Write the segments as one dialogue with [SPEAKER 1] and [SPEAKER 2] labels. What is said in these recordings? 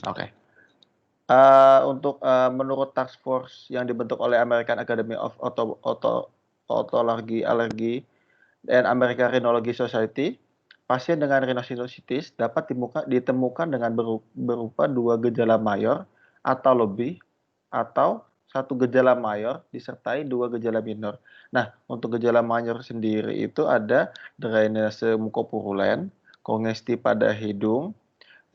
[SPEAKER 1] Oke. Untuk menurut task force yang dibentuk oleh American Academy of Otology Allergy dan American Rhinology Society, pasien dengan rhinosinusitis dapat ditemukan dengan berupa 2 gejala mayor atau lebih, atau 1 gejala mayor disertai 2 gejala minor. Nah, untuk gejala mayor sendiri itu ada drainase mukopurulen, kongesti pada hidung,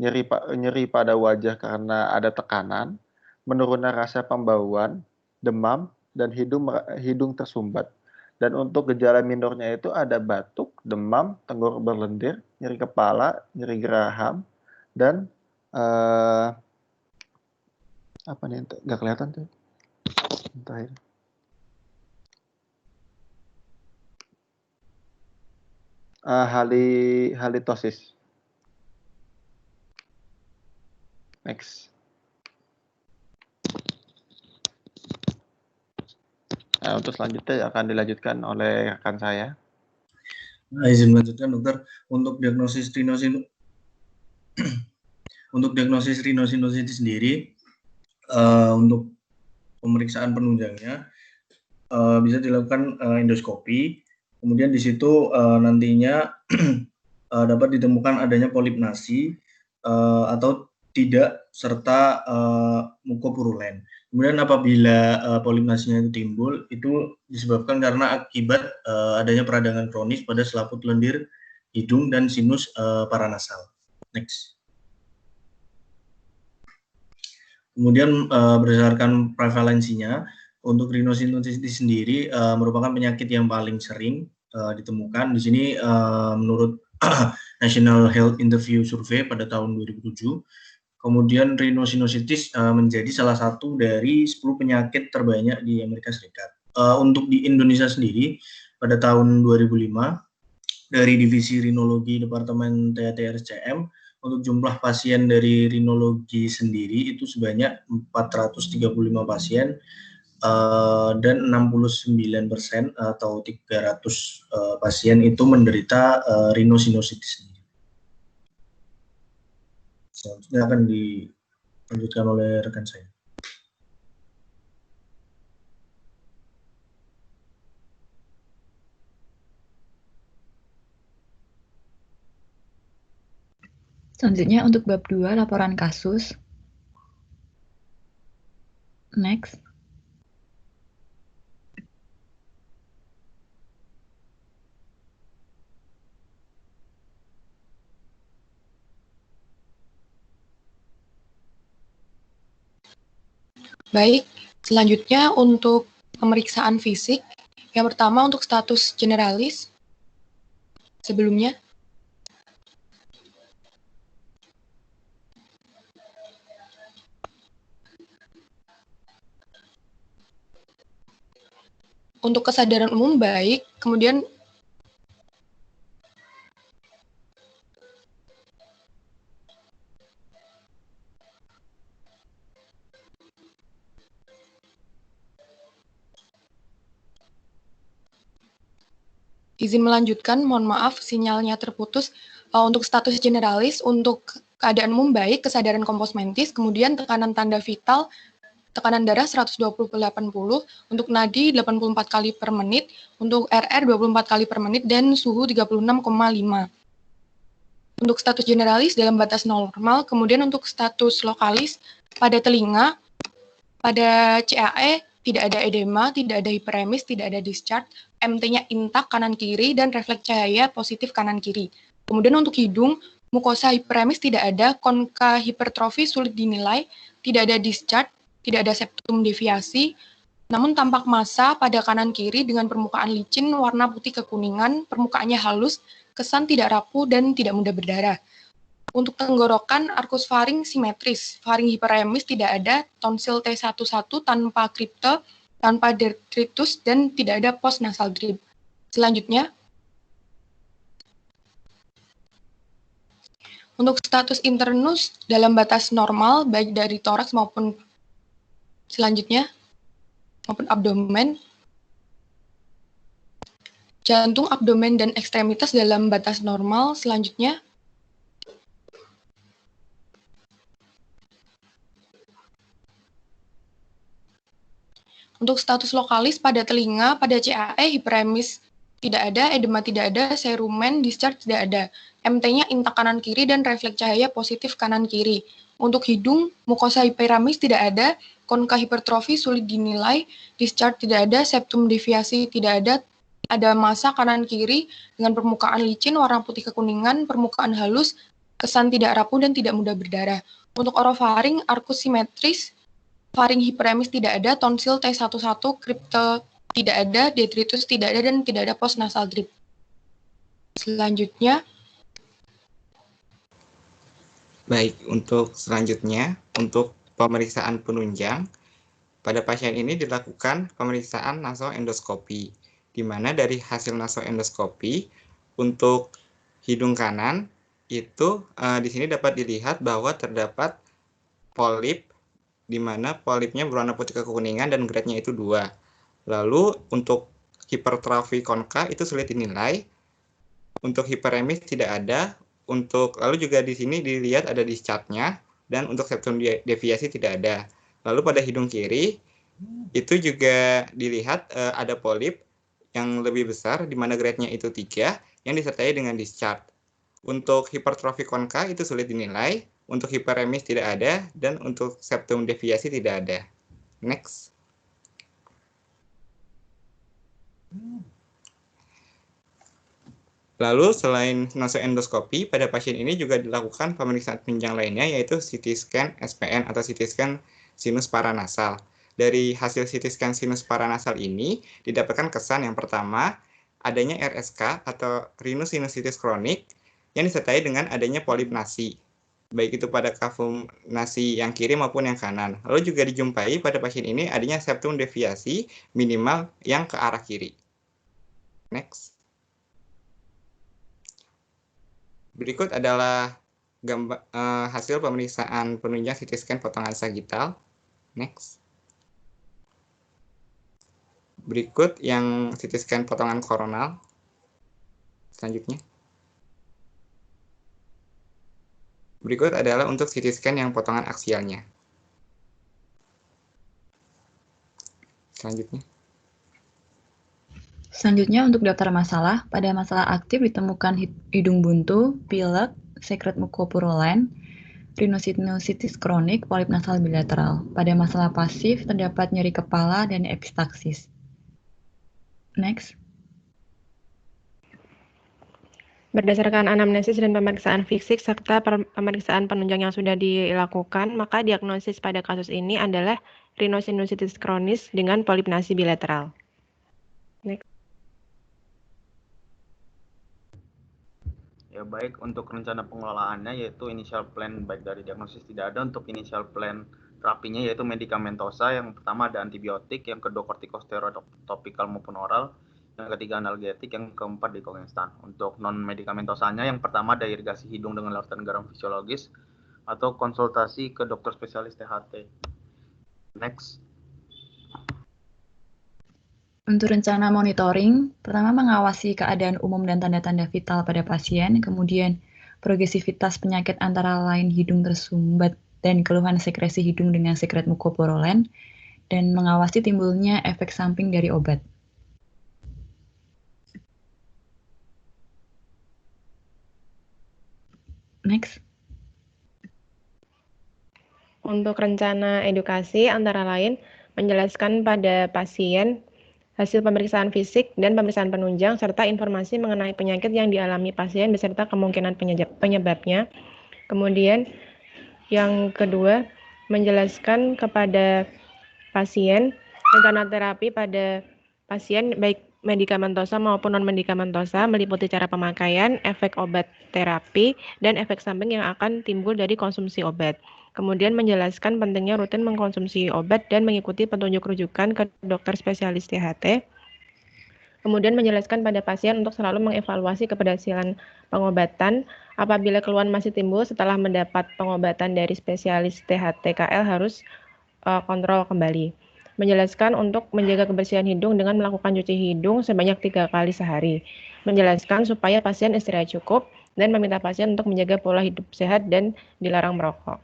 [SPEAKER 1] nyeri pada wajah karena ada tekanan, menurunnya rasa pembauan, demam, dan hidung tersumbat. Dan untuk gejala minornya itu ada batuk, demam, tenggorok berlendir, nyeri kepala, nyeri geraham, dan apa nih? Nggak kelihatan tuh. Entah ini. Halitosis. Next. Nah, untuk selanjutnya akan dilanjutkan oleh rekan saya.
[SPEAKER 2] Nah, izin melanjutkan dokter, untuk diagnosis rhinosinusitis sendiri, untuk pemeriksaan penunjangnya bisa dilakukan endoskopi. Kemudian di situ nantinya dapat ditemukan adanya polip nasi atau tidak serta mukopurulen. Kemudian apabila polip nasinya itu timbul, itu disebabkan karena akibat adanya peradangan kronis pada selaput lendir hidung dan sinus paranasal. Next. Kemudian berdasarkan prevalensinya, untuk rhinosinusitis sendiri merupakan penyakit yang paling sering ditemukan. Di sini menurut National Health Interview Survey pada tahun 2007, kemudian rhinosinusitis menjadi salah satu dari 10 penyakit terbanyak di Amerika Serikat. Untuk di Indonesia sendiri, pada tahun 2005, dari Divisi Rhinologi Departemen TAT-RSCM, untuk jumlah pasien dari rhinologi sendiri itu sebanyak 435 pasien, dan 69% atau 300 pasien itu menderita rhinosinusitis. Selanjutnya akan dilanjutkan oleh rekan saya.
[SPEAKER 3] Selanjutnya untuk bab 2, laporan kasus. Next.
[SPEAKER 4] Baik, selanjutnya untuk pemeriksaan fisik. Yang pertama untuk status generalis. Sebelumnya. Untuk kesadaran umum baik, kemudian izin melanjutkan, mohon maaf sinyalnya terputus. Untuk status generalis, untuk keadaan umum baik, kesadaran kompos mentis, kemudian tekanan tanda vital, tekanan darah 120/80, untuk nadi 84 kali per menit, untuk RR 24 kali per menit, dan suhu 36,5. Untuk status generalis dalam batas normal, kemudian untuk status lokalis pada telinga, pada CAE tidak ada edema, tidak ada hiperemis, tidak ada discharge, MT-nya intak kanan kiri, dan refleks cahaya positif kanan kiri. Kemudian untuk hidung, mukosa hiperemis tidak ada, konka hipertrofi sulit dinilai, tidak ada discharge, tidak ada septum deviasi, namun tampak massa pada kanan kiri dengan permukaan licin, warna putih kekuningan, permukaannya halus, kesan tidak rapuh dan tidak mudah berdarah. Untuk tenggorokan, arkus faring simetris, faring hiperemis tidak ada, tonsil T11 tanpa kripte, tanpa detritus, dan tidak ada post nasal drip. Selanjutnya, untuk status internus dalam batas normal, baik dari toraks maupun selanjutnya, maupun abdomen, jantung, abdomen, dan ekstremitas dalam batas normal. Selanjutnya, Untuk status lokalis pada telinga, pada CAE hiperemis tidak ada, edema tidak ada, serumen, discharge tidak ada. MT-nya intak kanan kiri dan refleks cahaya positif kanan kiri. Untuk hidung, mukosa hiperemis tidak ada, konka hipertrofi sulit dinilai, discharge tidak ada, septum deviasi tidak ada massa kanan kiri dengan permukaan licin, warna putih kekuningan, permukaan halus, kesan tidak rapuh dan tidak mudah berdarah. Untuk orofaring, arkus simetris, faring hiperemis tidak ada, tonsil T11, kripte tidak ada, detritus tidak ada, dan tidak ada post nasal drip. Selanjutnya,
[SPEAKER 5] baik, untuk selanjutnya, untuk pemeriksaan penunjang, pada pasien ini dilakukan pemeriksaan nasoendoskopi, di mana dari hasil nasoendoskopi untuk hidung kanan itu di sini dapat dilihat bahwa terdapat polip, di mana polipnya berwarna putih kekuningan dan grade-nya itu 2. Lalu untuk hipertrofi konka itu sulit dinilai, untuk hiperemis tidak ada, lalu juga di sini dilihat ada discharge-nya, dan untuk septum deviasi tidak ada. Lalu pada hidung kiri itu juga dilihat ada polip yang lebih besar, di mana grade-nya itu 3, yang disertai dengan discharge. Untuk hipertrofi konka itu sulit dinilai, untuk hiperemis tidak ada, dan untuk septum deviasi tidak ada. Next. Lalu selain nasoendoskopi, pada pasien ini juga dilakukan pemeriksaan penunjang lainnya, yaitu CT scan SPN atau CT scan sinus paranasal. Dari hasil CT scan sinus paranasal ini didapatkan kesan yang pertama, adanya RSK atau rhinosinusitis kronik yang disertai dengan adanya polip nasi, baik itu pada kavum nasi yang kiri maupun yang kanan. Lalu juga dijumpai pada pasien ini adanya septum deviasi minimal yang ke arah kiri. Next. Berikut adalah hasil pemeriksaan penunjang CT scan potongan sagittal. Next. Berikut yang CT scan potongan koronal. Selanjutnya. Berikut adalah untuk CT scan yang potongan aksialnya.
[SPEAKER 3] Selanjutnya untuk daftar masalah, pada masalah aktif ditemukan hidung buntu, pilek, sekret mukopurulen, rhinosinusitis kronik, polip nasal bilateral. Pada masalah pasif terdapat nyeri kepala dan epistaksis. Next.
[SPEAKER 6] Berdasarkan anamnesis dan pemeriksaan fisik serta pemeriksaan penunjang yang sudah dilakukan, maka diagnosis pada kasus ini adalah rhinosinusitis kronis dengan polip nasi bilateral. Next.
[SPEAKER 1] Ya baik, untuk rencana pengelolaannya yaitu initial plan baik dari diagnosis tidak ada. Untuk initial plan terapinya yaitu medikamentosa, yang pertama ada antibiotik, yang kedua kortikosteroid topikal maupun oral, yang ketiga analgetik, yang keempat dikonstan. Untuk non medikamentosanya yang pertama ada irigasi hidung dengan larutan garam fisiologis atau konsultasi ke dokter spesialis THT. Next.
[SPEAKER 3] Untuk rencana monitoring, pertama mengawasi keadaan umum dan tanda-tanda vital pada pasien, kemudian progresivitas penyakit antara lain hidung tersumbat dan keluhan sekresi hidung dengan sekret mukopurulen, dan mengawasi timbulnya efek samping dari obat. Next.
[SPEAKER 6] Untuk rencana edukasi antara lain menjelaskan pada pasien hasil pemeriksaan fisik dan pemeriksaan penunjang serta informasi mengenai penyakit yang dialami pasien beserta kemungkinan penyebabnya. Kemudian yang kedua, menjelaskan kepada pasien rencana terapi pada pasien baik medikamentosa maupun non-medikamentosa, meliputi cara pemakaian, efek obat terapi, dan efek samping yang akan timbul dari konsumsi obat. Kemudian menjelaskan pentingnya rutin mengkonsumsi obat dan mengikuti petunjuk rujukan ke dokter spesialis THT. Kemudian menjelaskan pada pasien untuk selalu mengevaluasi keberhasilan pengobatan. Apabila keluhan masih timbul setelah mendapat pengobatan dari spesialis THT-KL harus kontrol kembali. Menjelaskan untuk menjaga kebersihan hidung dengan melakukan cuci hidung sebanyak 3 kali sehari. Menjelaskan supaya pasien istirahat cukup dan meminta pasien untuk menjaga pola hidup sehat dan dilarang merokok.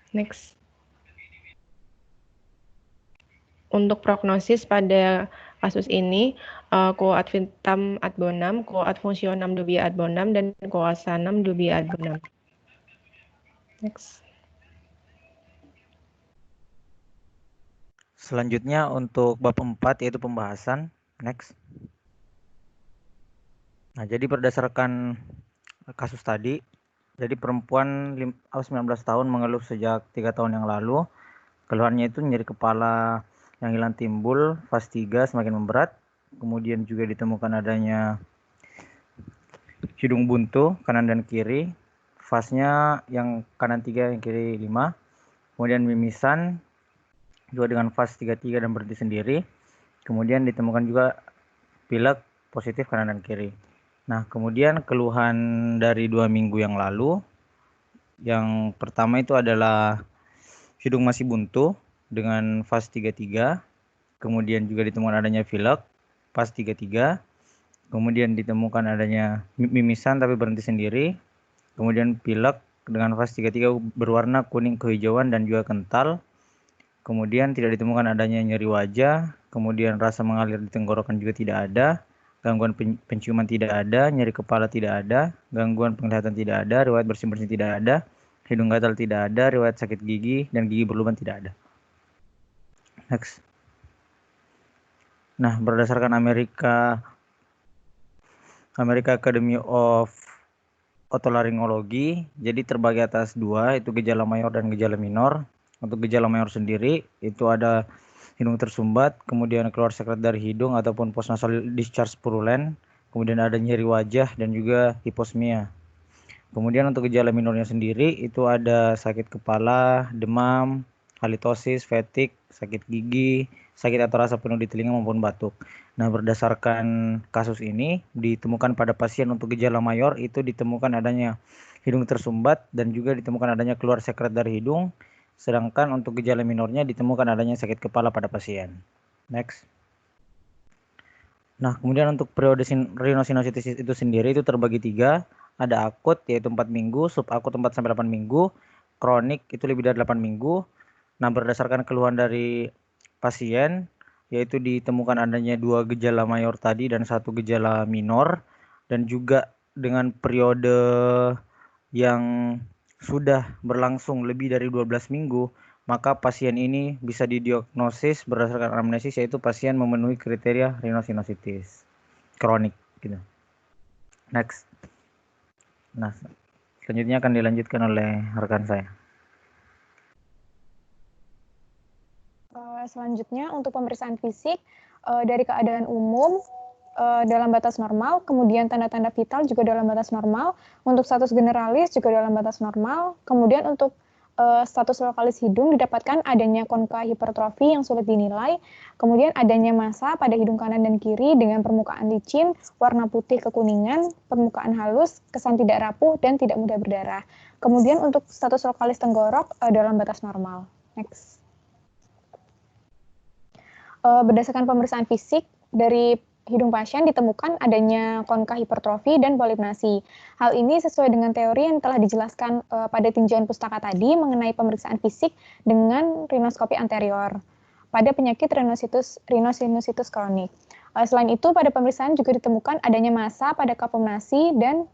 [SPEAKER 6] Next. Untuk prognosis pada kasus ini, quo ad vitam ad bonum, quo ad functionam dubia ad bonum, dan quo ad sanam dubia ad bonum. Next.
[SPEAKER 7] Selanjutnya untuk bab 4 yaitu pembahasan. Next. Nah, jadi berdasarkan kasus tadi, jadi perempuan 19 tahun mengeluh sejak 3 tahun yang lalu. Keluhannya itu nyeri kepala yang hilang timbul, fase 3 semakin memberat. Kemudian juga ditemukan adanya hidung buntu kanan dan kiri. Fasenya yang kanan 3, yang kiri 5. Kemudian mimisan juga dengan fase 33 dan berhenti sendiri. Kemudian ditemukan juga pilek positif kanan dan kiri. Nah, kemudian keluhan dari 2 minggu yang lalu, yang pertama itu adalah hidung masih buntu dengan fase 33. Kemudian juga ditemukan adanya pilek fase 33. Kemudian ditemukan adanya mimisan tapi berhenti sendiri. Kemudian pilek dengan fase 33 berwarna kuning kehijauan dan juga kental. Kemudian tidak ditemukan adanya nyeri wajah. Kemudian rasa mengalir di tenggorokan juga tidak ada. Gangguan penciuman tidak ada, nyeri kepala tidak ada, gangguan penglihatan tidak ada, riwayat bersin-bersin tidak ada, hidung gatal tidak ada, riwayat sakit gigi dan gigi berlubang tidak ada. Next. Nah, berdasarkan American Academy of Otolaryngology, jadi terbagi atas 2, itu gejala mayor dan gejala minor. Untuk gejala mayor sendiri, itu ada hidung tersumbat, kemudian keluar sekret dari hidung ataupun postnasal discharge purulent, kemudian ada nyeri wajah dan juga hiposmia. Kemudian untuk gejala minornya sendiri itu ada sakit kepala, demam, halitosis, fatigue, sakit gigi, sakit atau rasa penuh di telinga maupun batuk. Nah, berdasarkan kasus ini ditemukan pada pasien untuk gejala mayor itu ditemukan adanya hidung tersumbat dan juga ditemukan adanya keluar sekret dari hidung. Sedangkan untuk gejala minornya ditemukan adanya sakit kepala pada pasien. Next. Nah, kemudian untuk periode rhinosinusitis itu sendiri itu terbagi 3. Ada akut yaitu 4 minggu, subakut 4-8 minggu, kronik itu lebih dari 8 minggu. Nah, berdasarkan keluhan dari pasien yaitu ditemukan adanya 2 gejala mayor tadi dan 1 gejala minor, dan juga dengan periode yang sudah berlangsung lebih dari 12 minggu, maka pasien ini bisa didiagnosis berdasarkan anamnesis yaitu pasien memenuhi kriteria rhinosinusitis kronik gitu. Next. Nah, selanjutnya akan dilanjutkan oleh rekan saya.
[SPEAKER 4] Selanjutnya untuk pemeriksaan fisik dari keadaan umum dalam batas normal, kemudian tanda-tanda vital juga dalam batas normal, untuk status generalis juga dalam batas normal, kemudian untuk status lokalis hidung didapatkan adanya konka hipertrofi yang sulit dinilai, kemudian adanya massa pada hidung kanan dan kiri dengan permukaan licin, warna putih kekuningan, permukaan halus, kesan tidak rapuh, dan tidak mudah berdarah. Kemudian untuk status lokalis tenggorok dalam batas normal. Next. Berdasarkan pemeriksaan fisik dari hidung pasien ditemukan adanya konka hipertrofi dan polip nasi. Hal ini sesuai dengan teori yang telah dijelaskan pada tinjauan pustaka tadi mengenai pemeriksaan fisik dengan rinoskopi anterior pada penyakit rhinosinusitis kronik. Selain itu, pada pemeriksaan juga ditemukan adanya massa pada kapum nasi dan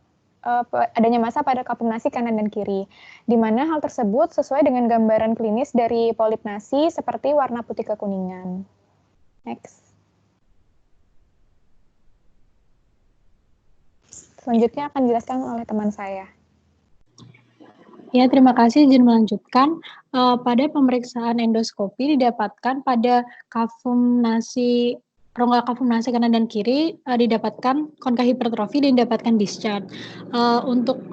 [SPEAKER 4] adanya massa pada kapum nasi kanan dan kiri, di mana hal tersebut sesuai dengan gambaran klinis dari polip nasi seperti warna putih kekuningan. Next. Selanjutnya akan dijelaskan oleh teman saya.
[SPEAKER 8] Ya, terima kasih. Izin melanjutkan. Pada pemeriksaan endoskopi didapatkan pada kapum nasi, rongga kapum nasi kanan dan kiri didapatkan konka hipertrofi dan didapatkan discharge. Untuk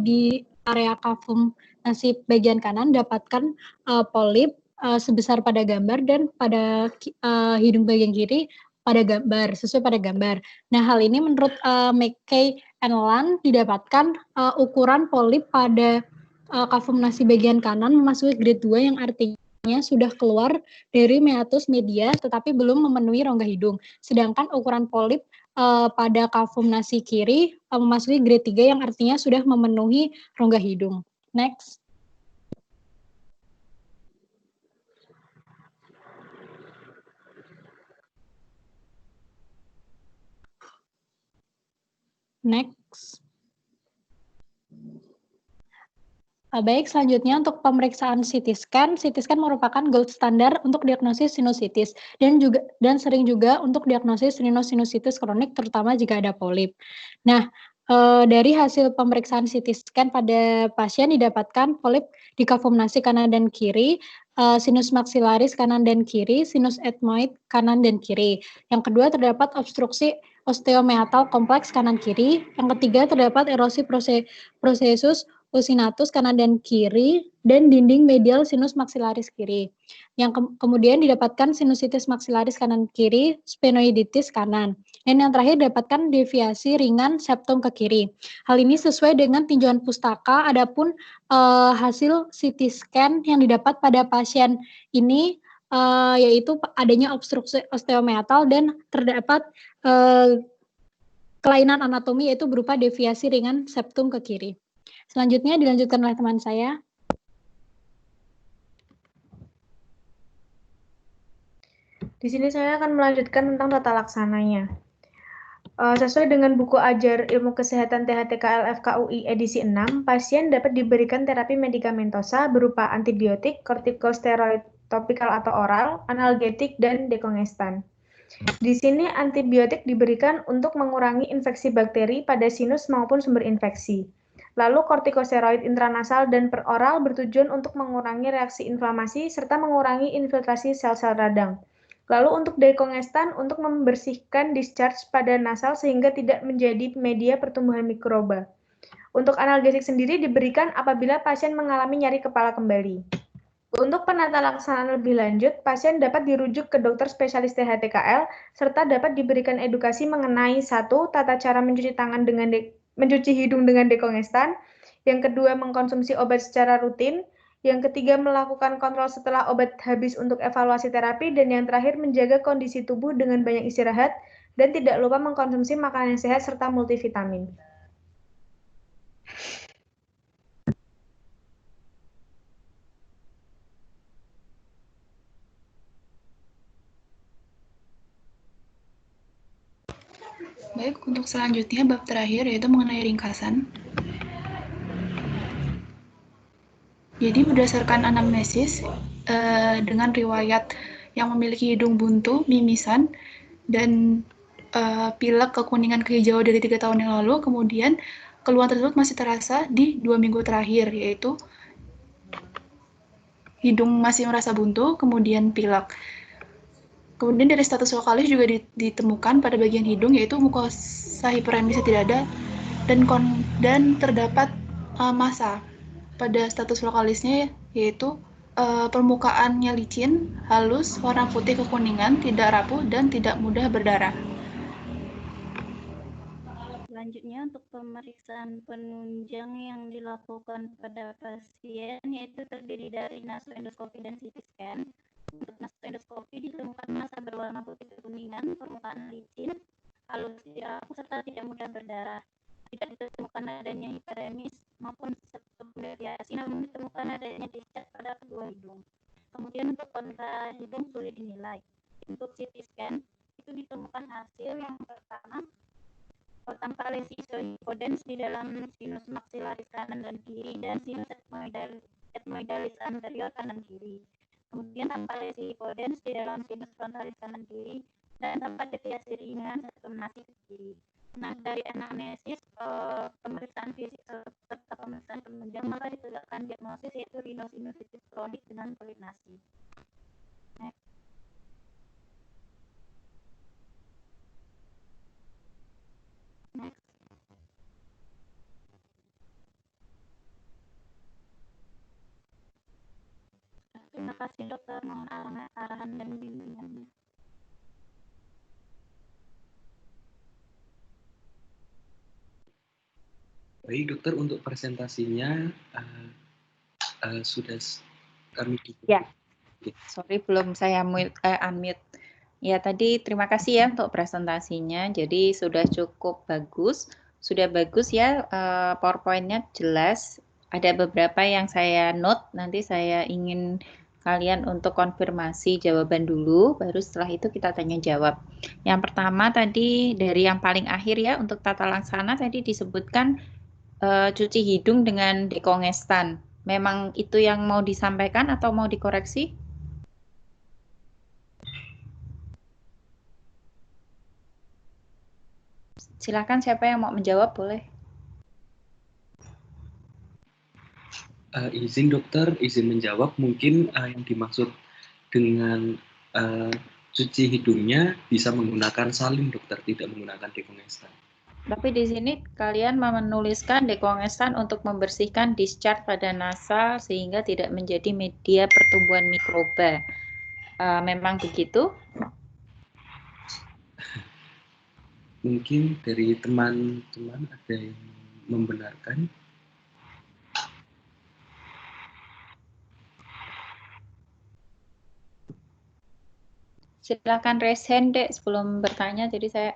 [SPEAKER 8] di area kapum nasi bagian kanan dapatkan polip sebesar pada gambar dan pada hidung bagian kiri pada gambar, sesuai pada gambar. Nah, hal ini menurut McKay and Land didapatkan ukuran polip pada kapum nasi bagian kanan memasuki grade 2 yang artinya sudah keluar dari meatus media tetapi belum memenuhi rongga hidung. Sedangkan ukuran polip pada kapum nasi kiri memasuki grade 3 yang artinya sudah memenuhi rongga hidung. Next. Next. Baik, selanjutnya untuk pemeriksaan CT scan. CT scan merupakan gold standar untuk diagnosis sinusitis dan sering juga untuk diagnosis rhinosinusitis kronik, terutama jika ada polip. Nah, dari hasil pemeriksaan CT scan pada pasien didapatkan polip di kavum nasi kanan dan kiri, sinus maksilaris kanan dan kiri, sinus etmoid kanan dan kiri. Yang kedua, terdapat obstruksi osteomeatal kompleks kanan kiri. Yang ketiga, terdapat erosi prosesus usinatus kanan dan kiri, dan dinding medial sinus maksilaris kiri. Yang kemudian didapatkan sinusitis maksilaris kanan kiri, sphenoiditis kanan. Dan yang terakhir didapatkan deviasi ringan septum ke kiri. Hal ini sesuai dengan tinjauan pustaka, adapun hasil CT scan yang didapat pada pasien ini yaitu adanya obstruksi osteomeatal dan terdapat kelainan anatomi yaitu berupa deviasi ringan septum ke kiri. Selanjutnya dilanjutkan oleh teman saya.
[SPEAKER 9] Di sini saya akan melanjutkan tentang tata laksananya. Sesuai dengan buku ajar ilmu kesehatan THTK LFK UI edisi 6, pasien dapat diberikan terapi medikamentosa berupa antibiotik, kortikosteroid topikal atau oral, analgetik, dan dekongestan. Di sini antibiotik diberikan untuk mengurangi infeksi bakteri pada sinus maupun sumber infeksi. Lalu kortikosteroid intranasal dan peroral bertujuan untuk mengurangi reaksi inflamasi serta mengurangi infiltrasi sel-sel radang. Lalu untuk dekongestan untuk membersihkan discharge pada nasal sehingga tidak menjadi media pertumbuhan mikroba. Untuk analgesik sendiri diberikan apabila pasien mengalami nyeri kepala kembali. Untuk penata laksanaan lebih lanjut, pasien dapat dirujuk ke dokter spesialis THTKL serta dapat diberikan edukasi mengenai 1. Tata cara mencuci tangan dengan mencuci hidung dengan dekongestan, yang kedua mengkonsumsi obat secara rutin, yang ketiga melakukan kontrol setelah obat habis untuk evaluasi terapi, dan yang terakhir menjaga kondisi tubuh dengan banyak istirahat dan tidak lupa mengkonsumsi makanan yang sehat serta multivitamin.
[SPEAKER 10] Baik, untuk selanjutnya bab terakhir yaitu mengenai ringkasan. Jadi berdasarkan anamnesis dengan riwayat yang memiliki hidung buntu, mimisan, dan pilek kekuningan ke hijau dari 3 tahun yang lalu, kemudian keluhan tersebut masih terasa di 2 minggu terakhir, yaitu hidung masih merasa buntu, kemudian pilek. Kemudian dari status lokalis juga ditemukan pada bagian hidung, yaitu mukosa hiperemisnya tidak ada, dan terdapat massa pada status lokalisnya, yaitu permukaannya licin, halus, warna putih kekuningan, tidak rapuh, dan tidak mudah berdarah.
[SPEAKER 11] Selanjutnya untuk pemeriksaan penunjang yang dilakukan pada pasien, yaitu terdiri dari nasoendoskopi dan CT scan. Untuk nasoendoskopi ditemukan massa berwarna putih kekuningan, permukaan licin, halus, tidak rapuh, serta tidak mudah berdarah. Tidak ditemukan adanya hiperemis maupun septum deviasi, namun ditemukan adanya discharge pada kedua hidung. Kemudian untuk kontra hidung sulit dinilai. Untuk CT scan itu ditemukan hasil yang pertama, tanpa lesi isohipodens di dalam sinus maksilaris kanan dan kiri dan sinus etmoidalis anterior kanan kiri. Kemudian tanpa lesi hipodens di dalam sinus frontalis kanan kiri dan tanpa deviasi ringan septum nasi ke kiri. Nah, dari anamnesis, pemeriksaan fisik serta pemeriksaan penunjang maka ditegakkan diagnosis yaitu rhinosinusitis kronik dengan polip nasi. Next. Next. Terima kasih dokter, mohon arahan dan bimbingannya.
[SPEAKER 12] Baik dokter, untuk presentasinya sudah kami dukung.
[SPEAKER 13] Ya, sorry belum saya unmute. Ya tadi terima kasih ya untuk presentasinya. Jadi sudah cukup bagus, ya PowerPoint-nya jelas. Ada beberapa yang saya note, nanti saya ingin kalian untuk konfirmasi jawaban dulu, baru setelah itu kita tanya jawab. Yang pertama tadi dari yang paling akhir ya, untuk tata laksana tadi disebutkan cuci hidung dengan dekongestan. Memang itu yang mau disampaikan atau mau dikoreksi? Silakan siapa yang mau menjawab boleh.
[SPEAKER 12] Izin dokter, izin menjawab. Mungkin yang dimaksud dengan cuci hidungnya bisa menggunakan salin dokter, tidak menggunakan dekongestan. Tapi
[SPEAKER 13] di sini kalian menuliskan dekongestan untuk membersihkan discharge pada nasal sehingga tidak menjadi media pertumbuhan mikroba. Memang begitu?
[SPEAKER 12] Mungkin dari teman-teman ada yang membenarkan.
[SPEAKER 13] Silakan raise hand dek sebelum bertanya. Jadi saya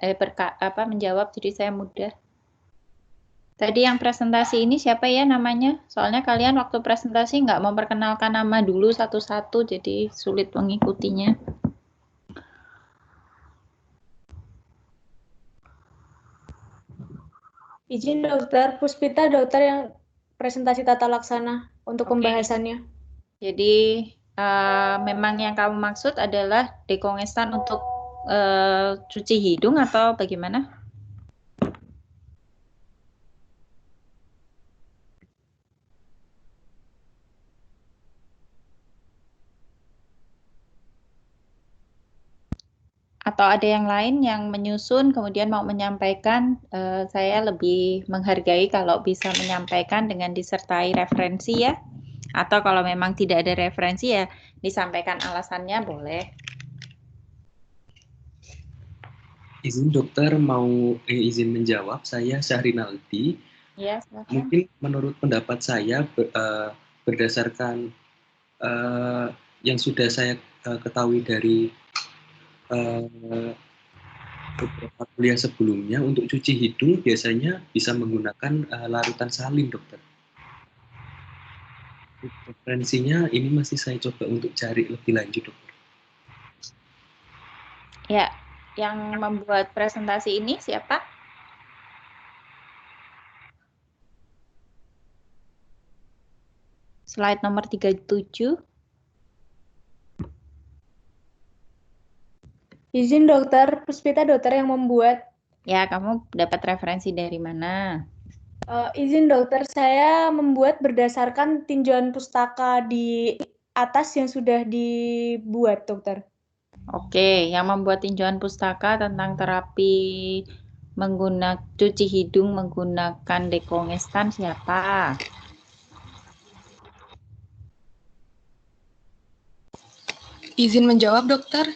[SPEAKER 13] menjawab. Jadi saya mudah. Tadi yang presentasi ini siapa ya namanya? Soalnya kalian waktu presentasi nggak memperkenalkan nama dulu satu-satu, jadi sulit mengikutinya.
[SPEAKER 9] Izin dokter, Puspita dokter yang presentasi tata laksana untuk pembahasannya.
[SPEAKER 13] Jadi memang yang kamu maksud adalah dekongestan untuk cuci hidung atau bagaimana? Atau ada yang lain yang menyusun kemudian mau menyampaikan, saya lebih menghargai kalau bisa menyampaikan dengan disertai referensi ya. Atau kalau memang tidak ada referensi ya disampaikan alasannya boleh.
[SPEAKER 12] Izin dokter mau izin menjawab, saya Syahrinaldi.
[SPEAKER 13] Ya, silakan.
[SPEAKER 12] Mungkin menurut pendapat saya berdasarkan yang sudah saya ketahui dari beberapa kuliah sebelumnya, untuk cuci hidung biasanya bisa menggunakan larutan salin, dokter. Referensinya ini masih saya coba untuk cari lebih lanjut, dokter.
[SPEAKER 13] Ya, yang membuat presentasi ini siapa? Slide nomor 37.
[SPEAKER 9] Izin dokter, Puspita dokter yang membuat.
[SPEAKER 13] Ya, kamu dapat referensi dari mana?
[SPEAKER 9] Izin dokter, saya membuat berdasarkan tinjauan pustaka di atas yang sudah dibuat, dokter.
[SPEAKER 13] Oke, yang membuat tinjauan pustaka tentang terapi menggunakan cuci hidung menggunakan dekongestan siapa?
[SPEAKER 4] Izin menjawab, dokter.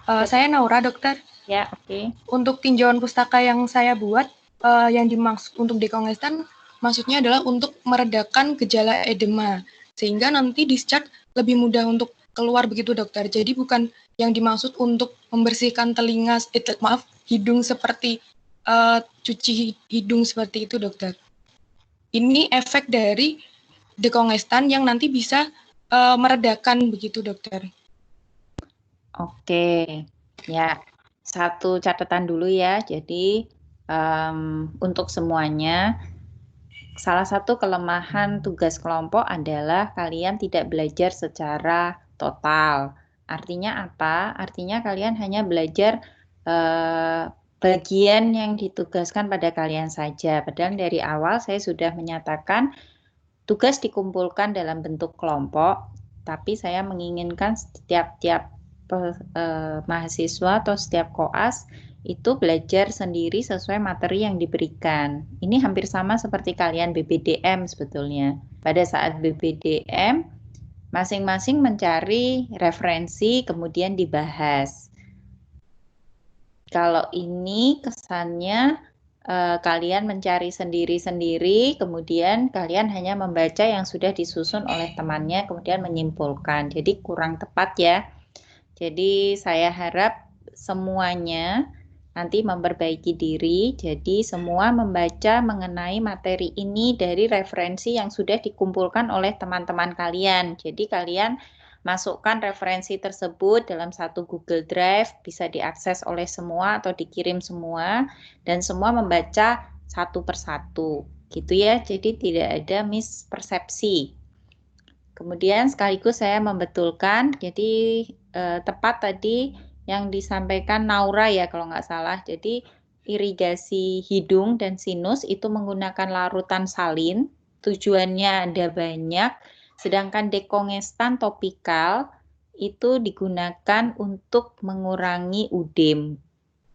[SPEAKER 4] Saya Naura, dokter.
[SPEAKER 13] Ya, oke.
[SPEAKER 4] Untuk tinjauan pustaka yang saya buat, yang dimaksud untuk dekongestan, maksudnya adalah untuk meredakan gejala edema, sehingga nanti discharge lebih mudah untuk keluar begitu, dokter. Jadi bukan yang dimaksud untuk membersihkan hidung seperti cuci hidung seperti itu, dokter. Ini efek dari dekongestan yang nanti bisa meredakan begitu, dokter.
[SPEAKER 13] Oke, ya satu catatan dulu ya. Jadi untuk semuanya, salah satu kelemahan tugas kelompok adalah kalian tidak belajar secara total. Artinya apa? Artinya kalian hanya belajar bagian yang ditugaskan pada kalian saja. Padahal dari awal saya sudah menyatakan tugas dikumpulkan dalam bentuk kelompok, tapi saya menginginkan setiap mahasiswa atau setiap koas itu belajar sendiri sesuai materi yang diberikan. Ini hampir sama seperti kalian BPDM sebetulnya. Pada saat BPDM, masing-masing mencari referensi kemudian dibahas. Kalau ini kesannya kalian mencari sendiri-sendiri, kemudian kalian hanya membaca yang sudah disusun oleh temannya, kemudian menyimpulkan. Jadi kurang tepat ya. Jadi saya harap semuanya nanti memperbaiki diri, jadi semua membaca mengenai materi ini dari referensi yang sudah dikumpulkan oleh teman-teman kalian. Jadi kalian masukkan referensi tersebut dalam satu Google Drive, bisa diakses oleh semua atau dikirim semua, dan semua membaca satu persatu, gitu ya. Jadi tidak ada mispersepsi. Kemudian sekaligus saya membetulkan, jadi tepat tadi yang disampaikan Naura ya kalau nggak salah. Jadi irigasi hidung dan sinus itu menggunakan larutan salin, tujuannya ada banyak, sedangkan dekongestan topikal itu digunakan untuk mengurangi udem.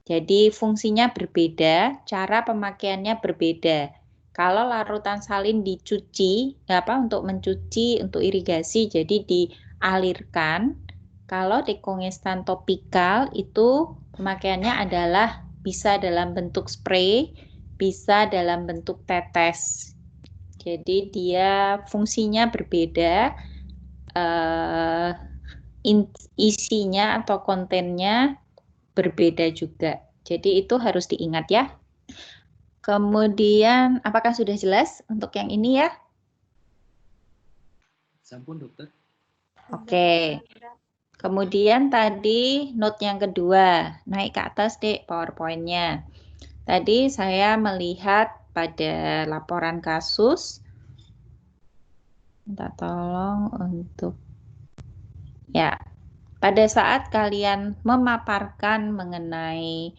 [SPEAKER 13] Jadi fungsinya berbeda, cara pemakaiannya berbeda. Kalau larutan salin dicuci, untuk mencuci, untuk irigasi, jadi dialirkan. Kalau dekongestan topikal itu pemakaiannya adalah bisa dalam bentuk spray, bisa dalam bentuk tetes. Jadi dia fungsinya berbeda, isinya atau kontennya berbeda juga. Jadi itu harus diingat ya. Kemudian, apakah sudah jelas untuk yang ini ya?
[SPEAKER 12] Sampun, dokter.
[SPEAKER 13] Oke. Kemudian tadi note yang kedua, naik ke atas deh PowerPoint-nya. Tadi saya melihat pada laporan kasus, minta tolong untuk, ya, pada saat kalian memaparkan mengenai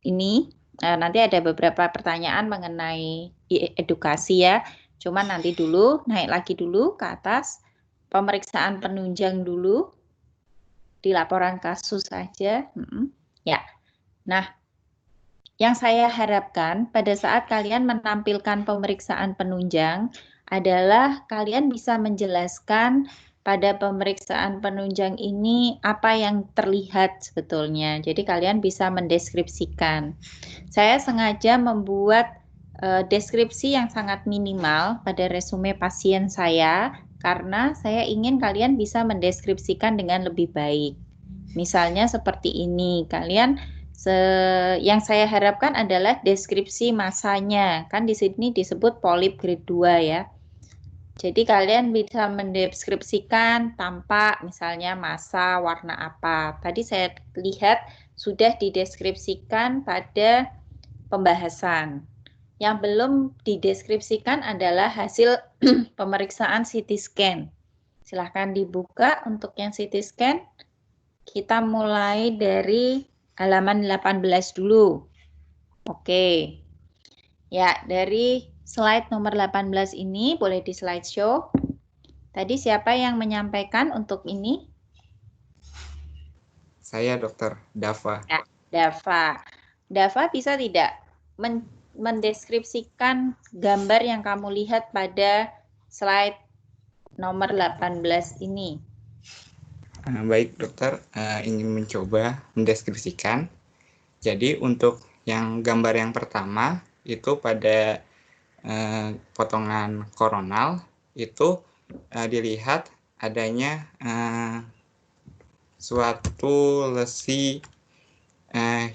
[SPEAKER 13] ini, nanti ada beberapa pertanyaan mengenai edukasi ya. Cuman nanti dulu, naik lagi dulu ke atas, pemeriksaan penunjang dulu, di laporan kasus saja. Ya. Nah, yang saya harapkan pada saat kalian menampilkan pemeriksaan penunjang adalah kalian bisa menjelaskan pada pemeriksaan penunjang ini apa yang terlihat sebetulnya. Jadi kalian bisa mendeskripsikan. Saya sengaja membuat deskripsi yang sangat minimal pada resume pasien saya karena saya ingin kalian bisa mendeskripsikan dengan lebih baik. Misalnya seperti ini, kalian yang saya harapkan adalah deskripsi masanya. Kan di sini disebut polip grade 2 ya. Jadi kalian bisa mendeskripsikan tampak misalnya massa warna apa. Tadi saya lihat sudah dideskripsikan pada pembahasan. Yang belum dideskripsikan adalah hasil pemeriksaan CT scan. Silahkan dibuka untuk yang CT scan. Kita mulai dari halaman 18 dulu. Oke. Ya, dari slide nomor 18 ini boleh di slideshow. Tadi siapa yang menyampaikan untuk ini?
[SPEAKER 5] Saya, Dokter Dava.
[SPEAKER 13] Ya, Dava. Dava bisa tidak mendeskripsikan gambar yang kamu lihat pada slide nomor 18 ini?
[SPEAKER 5] Baik, Dokter. Ingin mencoba mendeskripsikan. Jadi untuk yang gambar yang pertama itu pada potongan koronal itu dilihat adanya suatu lesi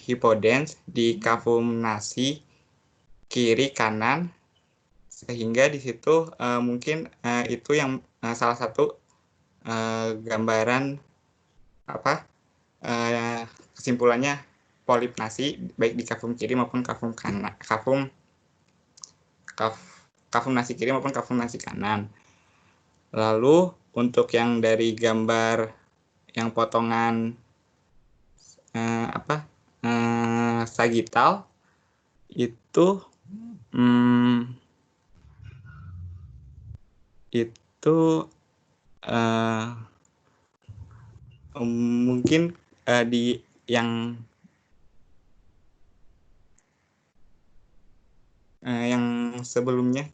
[SPEAKER 5] hipodens di kavum nasi kiri kanan, sehingga di situ mungkin itu yang salah satu gambaran kesimpulannya polip nasi baik di kavum kiri maupun kavum kanan, kavum nasi kiri maupun kavum nasi kanan. Lalu untuk yang dari gambar yang potongan sagital itu mungkin di yang sebelumnya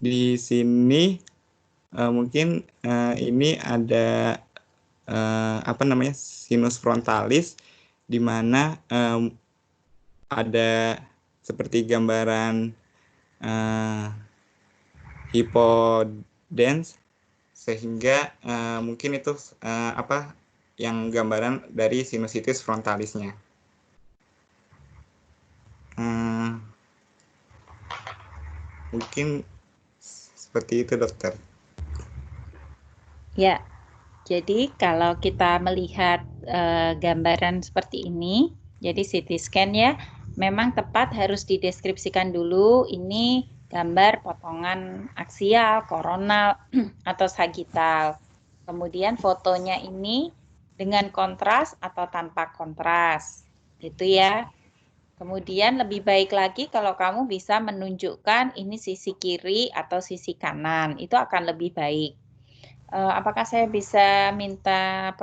[SPEAKER 5] di sini mungkin ini ada sinus frontalis, di mana ada seperti gambaran hipodens, sehingga mungkin itu yang gambaran dari sinusitis frontalisnya. Mungkin seperti itu, dokter.
[SPEAKER 13] Ya, jadi kalau kita melihat gambaran seperti ini, jadi CT scan ya, memang tepat harus dideskripsikan dulu ini gambar potongan aksial, koronal, atau sagital. Kemudian fotonya ini dengan kontras atau tanpa kontras, gitu ya. Kemudian lebih baik lagi kalau kamu bisa menunjukkan ini sisi kiri atau sisi kanan, itu akan lebih baik. Apakah saya bisa minta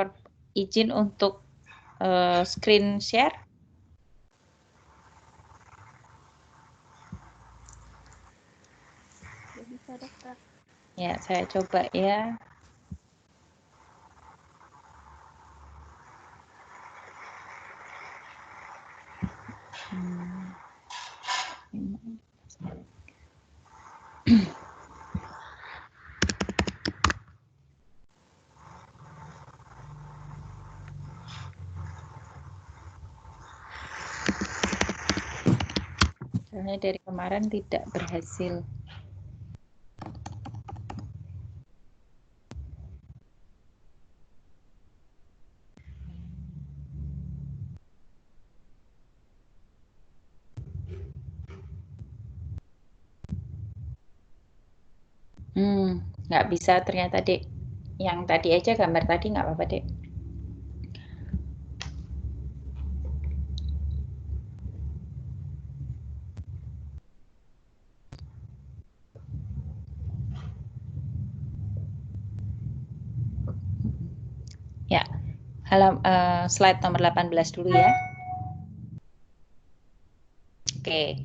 [SPEAKER 13] izin untuk screen share?
[SPEAKER 11] Bisa, dokter.
[SPEAKER 13] Ya, saya coba ya. Soalnya dari kemarin tidak berhasil. Nggak bisa ternyata, Dek. Yang tadi aja gambar tadi nggak apa-apa, Dek. Ya, slide nomor 18 dulu ya. Oke,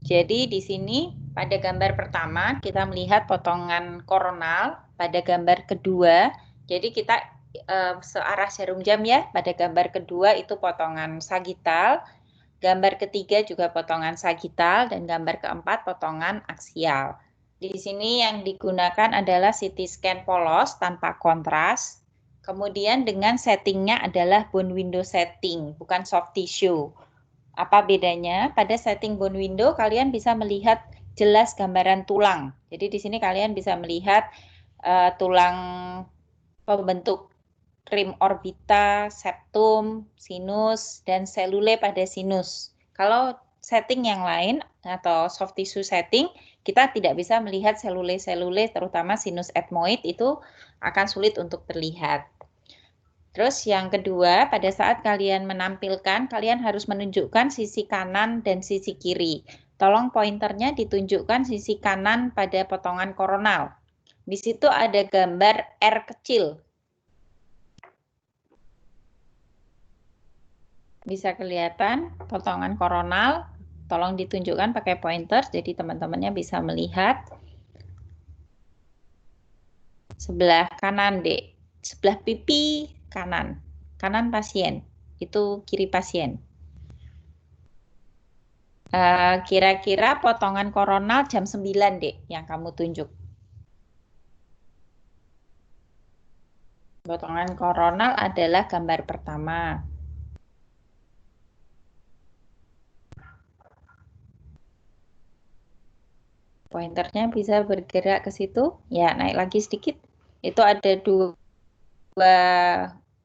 [SPEAKER 13] jadi di sini pada gambar pertama kita melihat potongan koronal, pada gambar kedua, jadi kita searah jarum jam ya, pada gambar kedua itu potongan sagital, gambar ketiga juga potongan sagital, dan gambar keempat potongan aksial. Di sini yang digunakan adalah CT scan polos tanpa kontras, kemudian dengan settingnya adalah bone window setting, bukan soft tissue. Apa bedanya? Pada setting bone window kalian bisa melihat jelas gambaran tulang. Jadi di sini kalian bisa melihat tulang pembentuk rim orbita, septum, sinus, dan selule pada sinus. Kalau setting yang lain atau soft tissue setting, kita tidak bisa melihat selule-selule, terutama sinus ethmoid itu akan sulit untuk terlihat. Terus yang kedua, pada saat kalian menampilkan, kalian harus menunjukkan sisi kanan dan sisi kiri. Tolong pointernya ditunjukkan sisi kanan pada potongan koronal. Di situ ada gambar R kecil. Bisa kelihatan potongan koronal, tolong ditunjukkan pakai pointer, jadi teman-temannya bisa melihat. Sebelah kanan, Dek. Sebelah pipi kanan. Kanan pasien, itu kiri pasien. Kira-kira potongan koronal jam 9, Dek, yang kamu tunjuk. Potongan koronal adalah gambar pertama. Pointernya bisa bergerak ke situ. Ya, naik lagi sedikit. Itu ada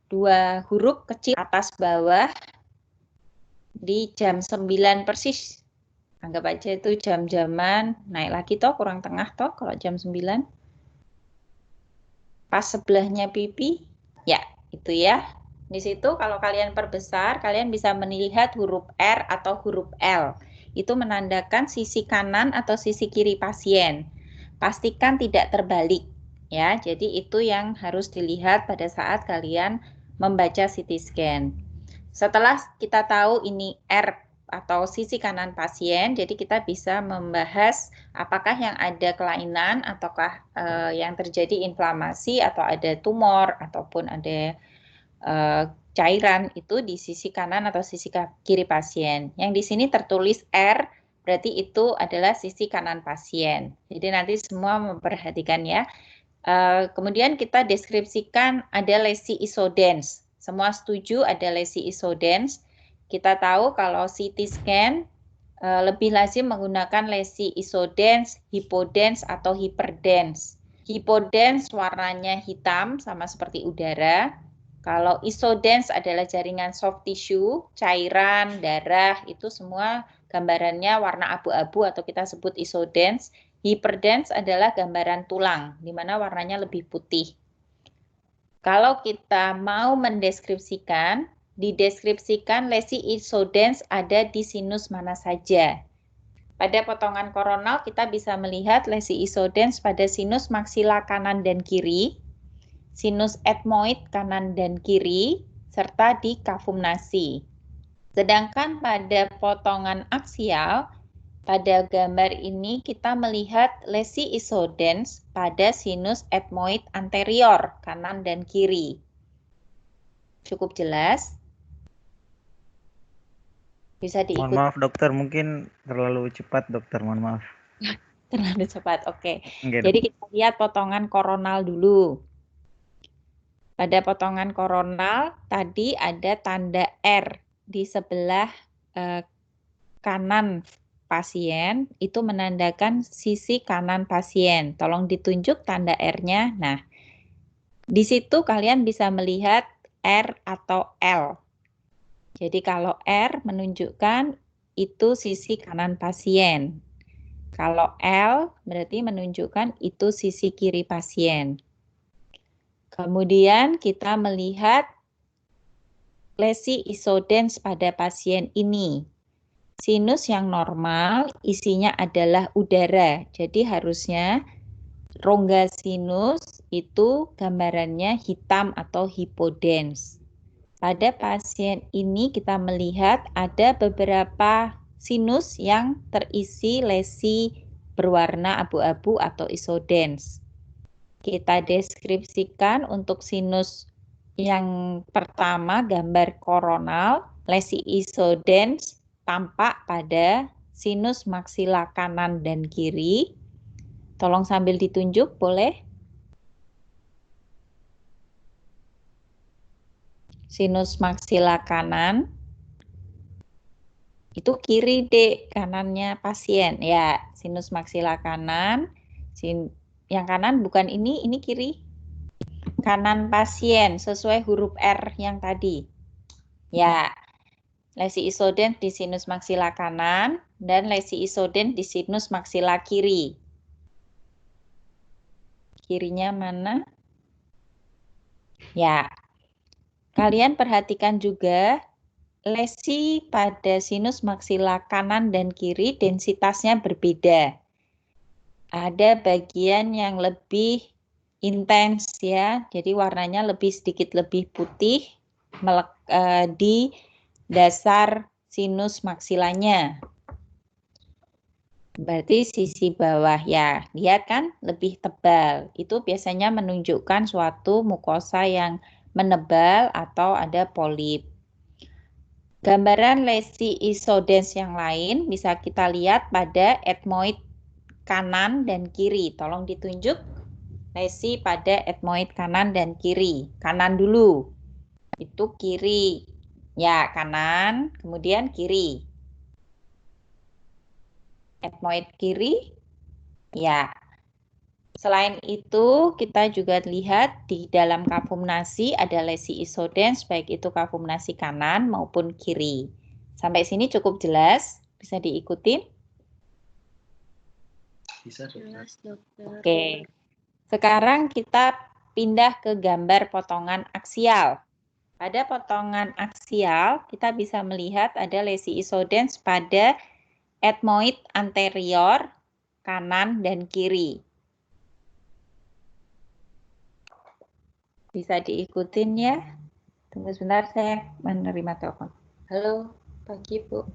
[SPEAKER 13] dua huruf kecil atas bawah di jam 9 persis. Anggap aja itu jam-jaman. Naik lagi toh, kurang tengah toh kalau jam 9. Pas sebelahnya pipi. Ya, itu ya. Di situ kalau kalian perbesar, kalian bisa melihat huruf R atau huruf L. Itu menandakan sisi kanan atau sisi kiri pasien. Pastikan tidak terbalik ya. Jadi itu yang harus dilihat pada saat kalian membaca CT scan. Setelah kita tahu ini R atau sisi kanan pasien, jadi kita bisa membahas apakah yang ada kelainan ataukah yang terjadi inflamasi atau ada tumor ataupun ada cairan itu di sisi kanan atau sisi kiri pasien. Yang di sini tertulis R, berarti itu adalah sisi kanan pasien. Jadi nanti semua memperhatikan ya. Kemudian kita deskripsikan ada lesi isodens. Semua setuju ada lesi isodens. Kita tahu kalau CT scan lebih lazim menggunakan lesi isodens, hipodens, atau hiperdens. Hipodens warnanya hitam sama seperti udara. Kalau isodens adalah jaringan soft tissue, cairan, darah, itu semua gambarannya warna abu-abu atau kita sebut isodens. Hiperdens adalah gambaran tulang, di mana warnanya lebih putih. Kalau kita mau mendeskripsikan, dideskripsikan lesi isodens ada di sinus mana saja. Pada potongan koronal kita bisa melihat lesi isodens pada sinus maksila kanan dan kiri, sinus etmoid kanan dan kiri, serta di kafum nasi. Sedangkan pada potongan aksial, pada gambar ini kita melihat lesi isodens pada sinus etmoid anterior kanan dan kiri. Cukup jelas? Bisa diikuti.
[SPEAKER 7] Mohon maaf dokter, mungkin terlalu cepat dokter, mohon maaf.
[SPEAKER 13] Terlalu cepat, oke.
[SPEAKER 7] Oke,
[SPEAKER 13] Jadi kita lihat potongan koronal dulu. Pada potongan koronal tadi ada tanda R di sebelah kanan pasien, itu menandakan sisi kanan pasien. Tolong ditunjuk tanda R-nya. Nah, di situ kalian bisa melihat R atau L. Jadi kalau R menunjukkan itu sisi kanan pasien. Kalau L berarti menunjukkan itu sisi kiri pasien. Kemudian kita melihat lesi isodens pada pasien ini. Sinus yang normal isinya adalah udara. Jadi harusnya rongga sinus itu gambarannya hitam atau hipodens. Pada pasien ini kita melihat ada beberapa sinus yang terisi lesi berwarna abu-abu atau isodens. Kita deskripsikan untuk sinus yang pertama gambar koronal, lesi isodens tampak pada sinus maksila kanan dan kiri. Tolong sambil ditunjuk boleh? Sinus maksila kanan. Itu kiri, Dek, kanannya pasien. Ya, sinus maksila kanan. Yang kanan bukan ini kiri. Kanan pasien sesuai huruf R yang tadi. Ya, lesi isodens di sinus maksila kanan dan lesi isodens di sinus maksila kiri. Kirinya mana? Ya, kalian perhatikan juga lesi pada sinus maksila kanan dan kiri densitasnya berbeda. Ada bagian yang lebih intens ya, jadi warnanya sedikit lebih putih di dasar sinus maksilanya. Berarti sisi bawah ya, lihat kan lebih tebal. Itu biasanya menunjukkan suatu mukosa yang menebal atau ada polip. Gambaran lesi isodens yang lain bisa kita lihat pada etmoid kanan dan kiri. Tolong ditunjuk lesi pada etmoid kanan dan kiri. Kanan dulu. Itu kiri. Ya, kanan, kemudian kiri. Etmoid kiri. Ya. Selain itu, kita juga lihat di dalam kafum nasi ada lesi isodens, baik itu kafum nasi kanan maupun kiri. Sampai sini cukup jelas? Bisa diikuti?
[SPEAKER 12] Bisa, dokter.
[SPEAKER 13] Oke. Sekarang kita pindah ke gambar potongan aksial. Pada potongan aksial, kita bisa melihat ada lesi isodens pada etmoid anterior, kanan, dan kiri. Bisa diikutin ya. Tunggu sebentar, saya menerima telepon. Halo, pagi Bu.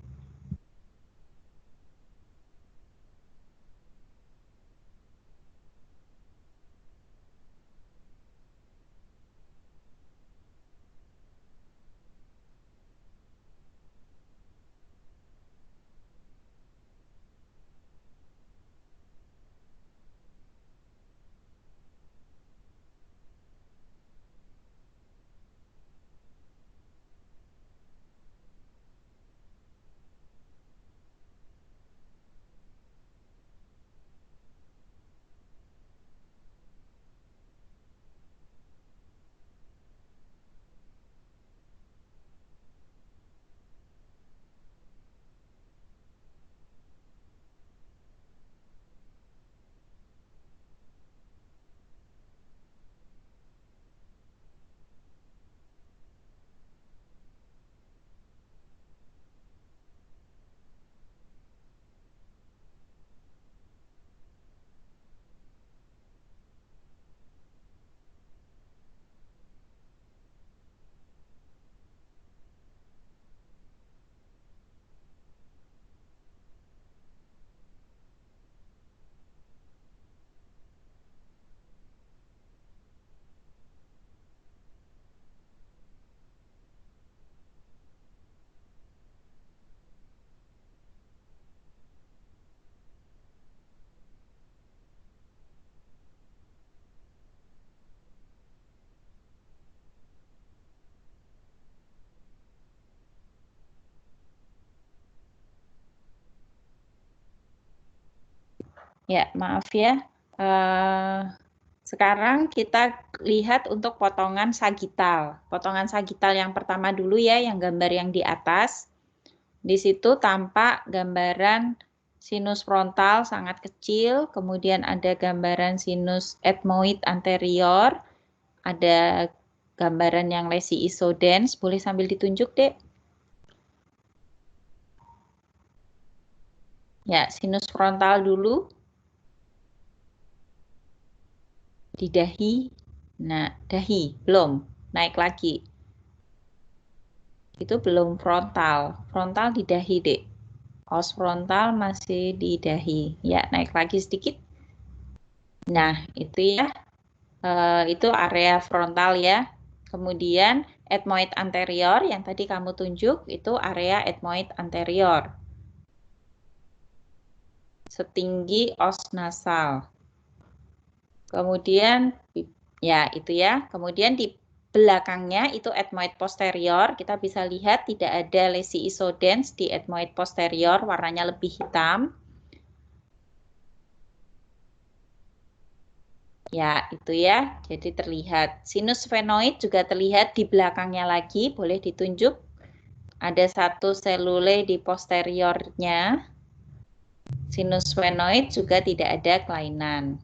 [SPEAKER 13] Ya, maaf ya. Sekarang kita lihat untuk potongan sagital. Potongan sagital yang pertama dulu ya, yang gambar yang di atas. Di situ tampak gambaran sinus frontal sangat kecil, kemudian ada gambaran sinus ethmoid anterior, ada gambaran yang lesi isodens. Boleh sambil ditunjuk, Dek? Ya, sinus frontal dulu. Di dahi. Nah, dahi belum, naik lagi. Itu belum frontal. Frontal di dahi, Dek. Os frontal masih di dahi. Ya, naik lagi sedikit. Nah, itu ya. Itu area frontal ya. Kemudian ethmoid anterior yang tadi kamu tunjuk itu area ethmoid anterior. Setinggi os nasal. Kemudian ya itu ya. Kemudian di belakangnya itu ethmoid posterior. Kita bisa lihat tidak ada lesi isodens di ethmoid posterior, warnanya lebih hitam. Ya, itu ya. Jadi terlihat sinus sphenoid juga terlihat di belakangnya lagi, boleh ditunjuk. Ada satu selule di posteriornya. Sinus sphenoid juga tidak ada kelainan.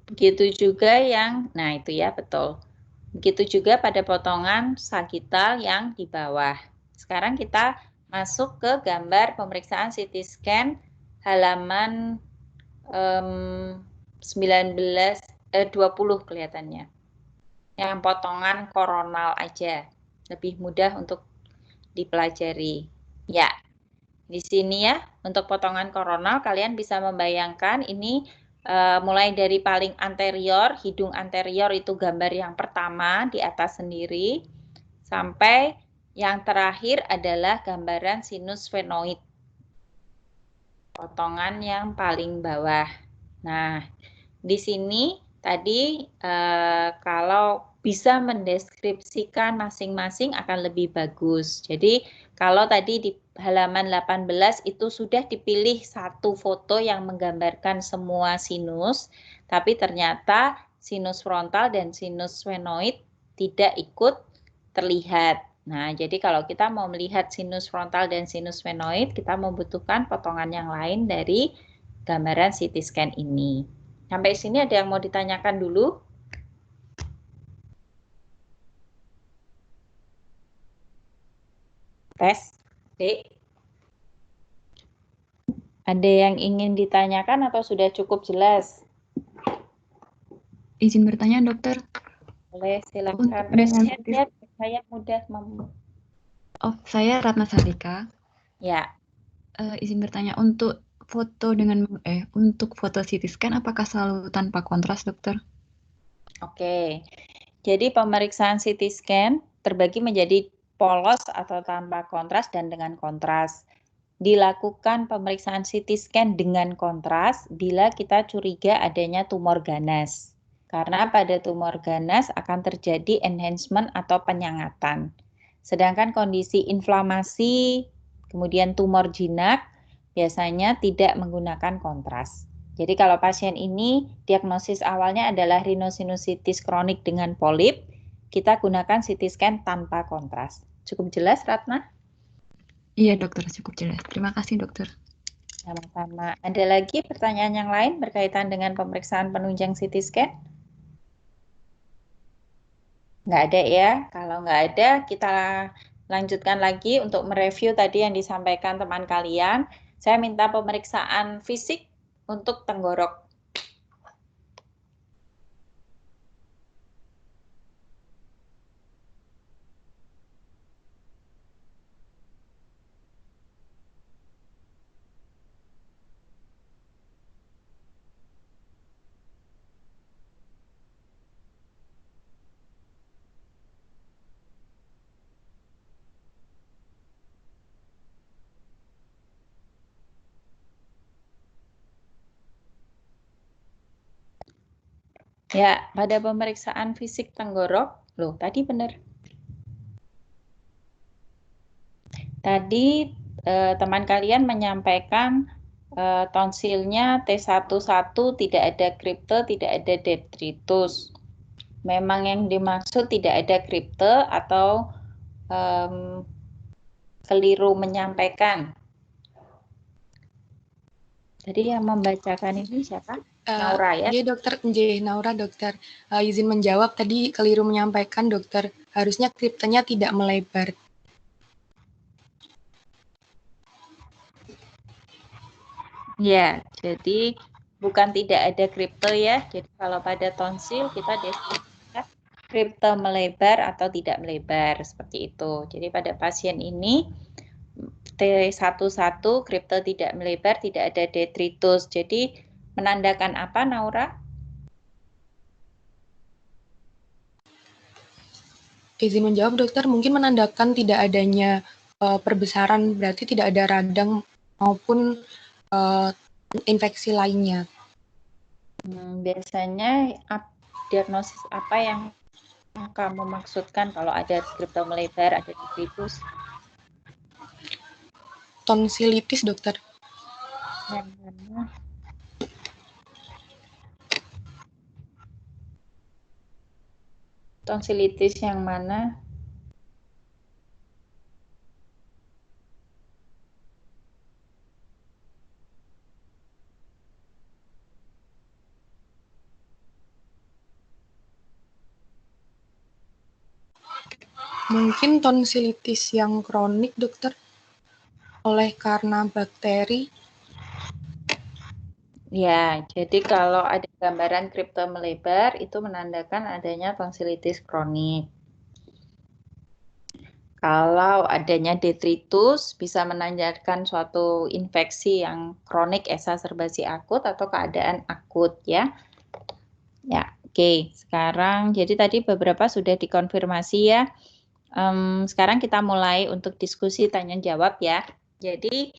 [SPEAKER 13] Begitu juga yang, nah itu ya betul. Begitu juga pada potongan sagital yang di bawah. Sekarang kita masuk ke gambar pemeriksaan CT scan halaman 20 kelihatannya. Yang potongan koronal aja. Lebih mudah untuk dipelajari. Ya, di sini ya, untuk potongan koronal kalian bisa membayangkan ini mulai dari paling anterior, hidung anterior itu gambar yang pertama di atas sendiri, sampai yang terakhir adalah gambaran sinus sphenoid. Potongan yang paling bawah. Nah, di sini tadi kalau bisa mendeskripsikan masing-masing akan lebih bagus. Jadi kalau tadi di halaman 18 itu sudah dipilih satu foto yang menggambarkan semua sinus, tapi ternyata sinus frontal dan sinus sphenoid tidak ikut terlihat. Nah, jadi kalau kita mau melihat sinus frontal dan sinus sphenoid, kita membutuhkan potongan yang lain dari gambaran CT scan ini. Sampai sini ada yang mau ditanyakan dulu? Tes, Dek. Ada yang ingin ditanyakan atau sudah cukup jelas?
[SPEAKER 3] Izin bertanya, Dokter.
[SPEAKER 13] Boleh, silakan.
[SPEAKER 3] Untuk
[SPEAKER 13] Saya mudah
[SPEAKER 3] Oh, saya Ratna Sarika.
[SPEAKER 13] Ya.
[SPEAKER 3] Izin bertanya, untuk foto untuk foto CT scan apakah selalu tanpa kontras, Dokter?
[SPEAKER 13] Oke. Jadi pemeriksaan CT scan terbagi menjadi polos atau tanpa kontras dan dengan kontras. Dilakukan pemeriksaan CT scan dengan kontras bila kita curiga adanya tumor ganas. Karena pada tumor ganas akan terjadi enhancement atau penyangatan. Sedangkan kondisi inflamasi, kemudian tumor jinak, biasanya tidak menggunakan kontras. Jadi kalau pasien ini diagnosis awalnya adalah rhinosinusitis kronik dengan polip, kita gunakan CT scan tanpa kontras. Cukup jelas, Ratna?
[SPEAKER 3] Iya, Dokter, cukup jelas. Terima kasih, Dokter.
[SPEAKER 13] Sama-sama. Ada lagi pertanyaan yang lain berkaitan dengan pemeriksaan penunjang CT scan? Nggak ada ya. Kalau nggak ada, kita lanjutkan lagi untuk mereview tadi yang disampaikan teman kalian. Saya minta pemeriksaan fisik untuk tenggorok. Ya, pada pemeriksaan fisik tenggorok, loh tadi benar. Tadi teman kalian menyampaikan tonsilnya T11, tidak ada kripte, tidak ada detritus. Memang yang dimaksud tidak ada kripte atau keliru menyampaikan. Jadi yang membacakan ini siapa? Naura ya?
[SPEAKER 4] Iya dokter, Naura dokter. Izin menjawab tadi keliru menyampaikan dokter. Harusnya kriptenya tidak melebar.
[SPEAKER 13] Ya, jadi bukan tidak ada kripte ya. Jadi kalau pada tonsil kita definisikan kripte melebar atau tidak melebar seperti itu. Jadi pada pasien ini T11 kripte tidak melebar, tidak ada detritus. Jadi menandakan apa, Naura?
[SPEAKER 4] Izin menjawab dokter, mungkin menandakan tidak adanya perbesaran, berarti tidak ada radang maupun infeksi lainnya.
[SPEAKER 13] Biasanya diagnosis apa yang kamu maksudkan kalau ada kripte melebar, ada detritus?
[SPEAKER 4] Tonsilitis dokter.
[SPEAKER 13] Tonsilitis yang mana?
[SPEAKER 4] Mungkin tonsilitis yang kronik, dokter, oleh karena bakteri.
[SPEAKER 13] Ya, jadi kalau ada gambaran kripte melebar, itu menandakan adanya tonsilitis kronik. Kalau adanya detritus, bisa menandakan suatu infeksi yang kronik, eksaserbasi akut, atau keadaan akut, ya. Ya, oke. Sekarang, jadi tadi beberapa sudah dikonfirmasi, ya. Sekarang kita mulai untuk diskusi tanya-jawab ya. Jadi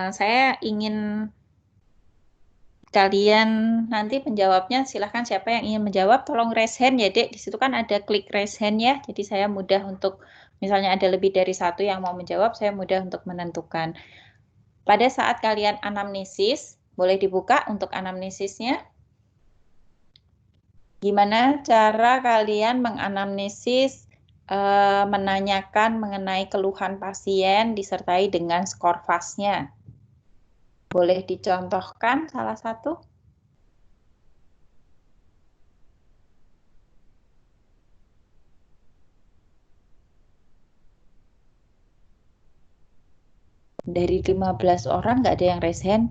[SPEAKER 13] saya ingin kalian nanti menjawabnya, silahkan siapa yang ingin menjawab tolong raise hand ya Dek. Di situ kan ada klik raise hand ya. Jadi saya mudah untuk, misalnya ada lebih dari satu yang mau menjawab, saya mudah untuk menentukan. Pada saat kalian anamnesis, boleh dibuka untuk anamnesisnya. Gimana cara kalian menganamnesis, menanyakan mengenai keluhan pasien disertai dengan skor FAST-nya? Boleh dicontohkan salah satu? Dari 15 orang nggak ada yang raise hand?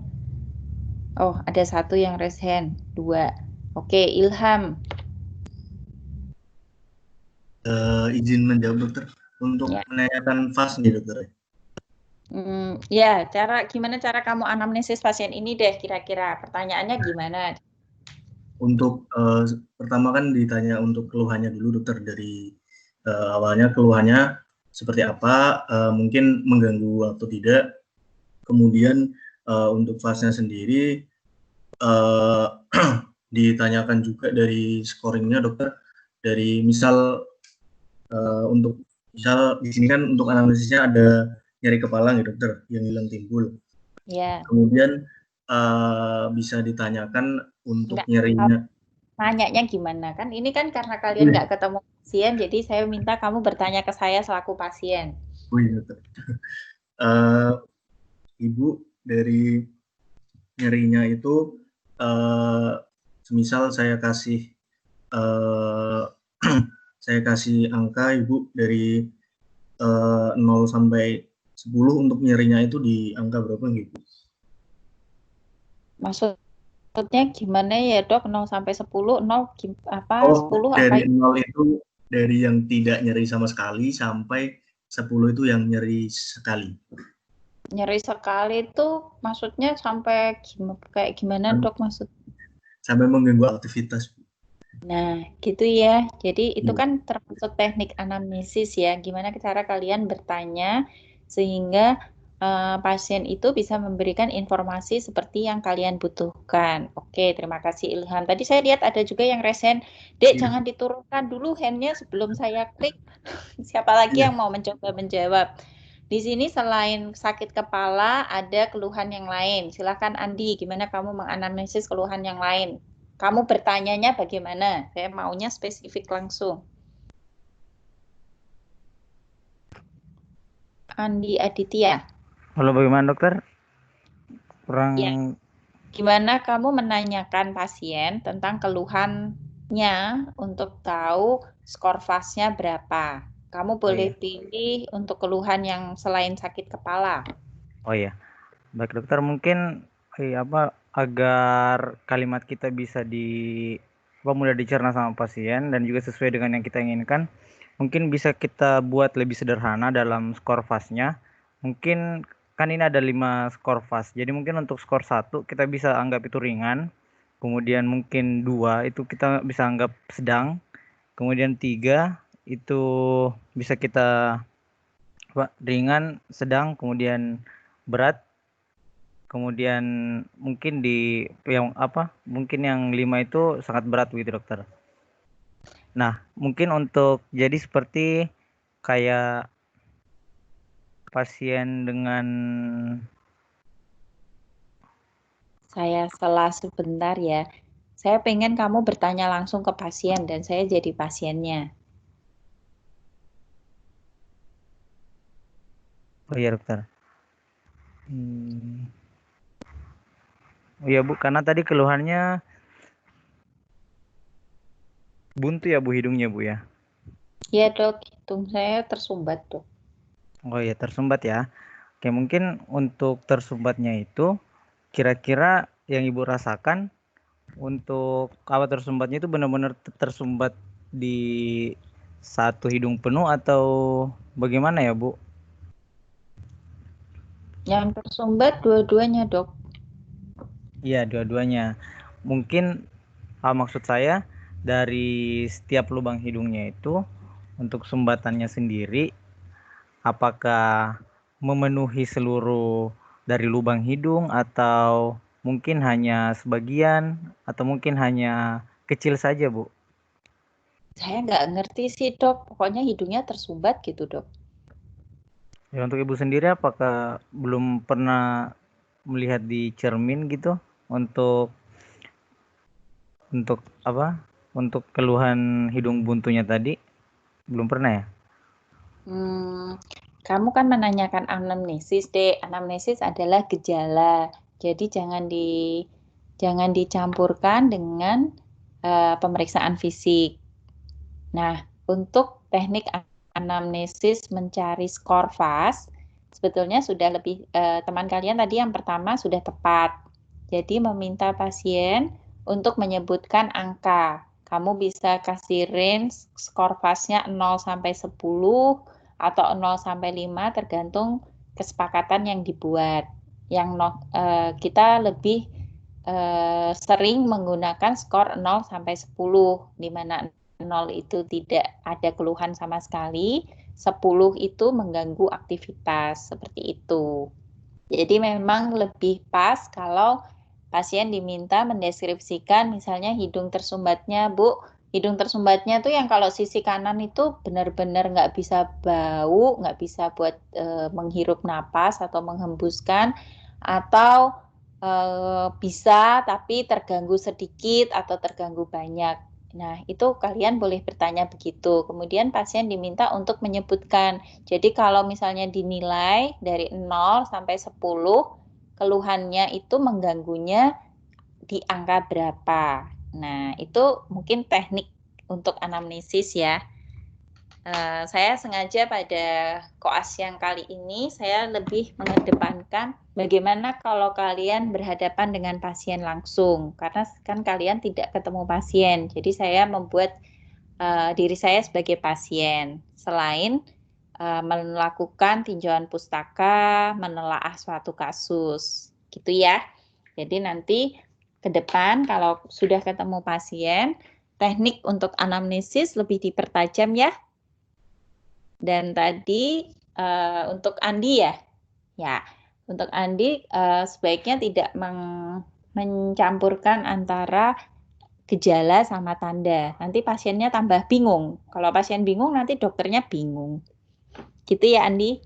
[SPEAKER 13] Oh, ada satu yang raise hand, 2. Oke, Ilham.
[SPEAKER 2] Izin menjawab dokter, untuk menanyakan FAST nih dokter.
[SPEAKER 13] Ya, gimana cara kamu anamnesis pasien ini deh kira-kira, pertanyaannya gimana?
[SPEAKER 2] Untuk pertama kan ditanya untuk keluhannya dulu dokter, dari awalnya keluhannya seperti apa, mungkin mengganggu atau tidak. Kemudian untuk fase-nya sendiri ditanyakan juga dari scoringnya dokter, dari misal untuk misal di sini kan untuk analisisnya ada nyeri kepala nih dokter yang hilang timbul.
[SPEAKER 13] Ya.
[SPEAKER 2] Kemudian bisa ditanyakan untuk nyerinya.
[SPEAKER 13] Nanyanya gimana? Kan ini kan karena kalian nggak ketemu pasien, jadi saya minta kamu bertanya ke saya selaku pasien.
[SPEAKER 2] Oh iya dokter. Ibu, dari nyerinya itu semisal saya kasih angka Ibu dari 0 sampai 10 untuk nyerinya itu di angka berapa gitu?
[SPEAKER 13] Maksudnya gimana ya dok? 0 sampai 10, 10 apa?
[SPEAKER 2] Dari 0 itu dari yang tidak nyeri sama sekali sampai 10 itu yang nyeri sekali.
[SPEAKER 13] Nyeri sekali itu maksudnya sampai kayak gimana dok maksudnya?
[SPEAKER 2] Sampai mengganggu aktivitas.
[SPEAKER 13] Nah, gitu ya. Jadi itu kan termasuk teknik anamnesis ya. Gimana cara kalian bertanya sehingga pasien itu bisa memberikan informasi seperti yang kalian butuhkan. Oke, terima kasih Ilham. Tadi saya lihat ada juga yang raise hand. Dek, jangan diturunkan dulu handnya sebelum saya klik. Siapa lagi yang mau mencoba menjawab? Di sini selain sakit kepala, ada keluhan yang lain. Silakan Andi, gimana kamu menganalisis keluhan yang lain? Kamu bertanyanya bagaimana? Saya maunya spesifik langsung. Andi Aditya.
[SPEAKER 7] Halo, bagaimana dokter? Kurang.
[SPEAKER 13] Ya. Gimana kamu menanyakan pasien tentang keluhannya untuk tahu skor FAS-nya berapa? Kamu boleh pilih untuk keluhan yang selain sakit kepala.
[SPEAKER 7] Oh iya, baik dokter, mungkin agar kalimat kita bisa mudah dicerna sama pasien dan juga sesuai dengan yang kita inginkan, mungkin bisa kita buat lebih sederhana dalam skor FAS-nya. Mungkin kan ini ada 5 skor FAS, jadi mungkin untuk skor 1 kita bisa anggap itu ringan, kemudian mungkin 2 itu kita bisa anggap sedang, kemudian 3 itu bisa kita ringan, sedang, kemudian berat, kemudian mungkin mungkin yang 5 itu sangat berat begitu dokter. Nah, mungkin untuk jadi seperti kayak pasien dengan,
[SPEAKER 13] saya sela sebentar ya. Saya pengen kamu bertanya langsung ke pasien dan saya jadi pasiennya.
[SPEAKER 7] Oh iya dokter. Oh iya Bu, karena tadi keluhannya buntu ya Bu hidungnya Bu ya?
[SPEAKER 13] Iya dok, hidung saya tersumbat dok.
[SPEAKER 7] Oh iya, tersumbat ya. Oke, mungkin untuk tersumbatnya itu kira-kira yang Ibu rasakan untuk tersumbatnya itu benar-benar tersumbat di satu hidung penuh atau bagaimana ya Bu?
[SPEAKER 13] Yang tersumbat dua-duanya dok.
[SPEAKER 7] Iya, dua-duanya. Mungkin maksud saya dari setiap lubang hidungnya itu untuk sumbatannya sendiri apakah memenuhi seluruh dari lubang hidung atau mungkin hanya sebagian atau mungkin hanya kecil saja Bu?
[SPEAKER 13] Saya nggak ngerti sih dok, pokoknya hidungnya tersumbat gitu dok.
[SPEAKER 7] Ya, untuk Ibu sendiri apakah belum pernah melihat di cermin gitu untuk keluhan hidung buntunya tadi? Belum pernah ya?
[SPEAKER 13] Kamu kan menanyakan anamnesis deh. Anamnesis adalah gejala. Jadi jangan dicampurkan dengan pemeriksaan fisik. Nah, untuk teknik anamnesis mencari skor FAS, sebetulnya sudah lebih, teman kalian tadi yang pertama sudah tepat. Jadi meminta pasien untuk menyebutkan angka. Kamu bisa kasih range skor FAS-nya 0 sampai 10 atau 0 sampai 5 tergantung kesepakatan yang dibuat. Kita lebih sering menggunakan skor 0 sampai 10, di mana 0 itu tidak ada keluhan sama sekali, 10 itu mengganggu aktivitas, seperti itu. Jadi memang lebih pas kalau pasien diminta mendeskripsikan misalnya hidung tersumbatnya, Bu, hidung tersumbatnya tuh yang kalau sisi kanan itu benar-benar nggak bisa bau, nggak bisa buat menghirup napas atau menghembuskan, atau bisa tapi terganggu sedikit atau terganggu banyak. Nah, itu kalian boleh bertanya begitu. Kemudian pasien diminta untuk menyebutkan. Jadi kalau misalnya dinilai dari 0 sampai 10, keluhannya itu mengganggunya di angka berapa. Nah, itu mungkin teknik untuk anamnesis ya. Saya sengaja pada koas yang kali ini saya lebih mengedepankan bagaimana kalau kalian berhadapan dengan pasien langsung, karena kan kalian tidak ketemu pasien. Jadi saya membuat diri saya sebagai pasien selain melakukan tinjauan pustaka, menelaah suatu kasus, gitu ya. Jadi nanti ke depan kalau sudah ketemu pasien, teknik untuk anamnesis lebih dipertajam ya. Dan tadi untuk Andi ya untuk Andi sebaiknya tidak mencampurkan antara gejala sama tanda. Nanti pasiennya tambah bingung. Kalau pasien bingung nanti dokternya bingung. Gitu ya Andi?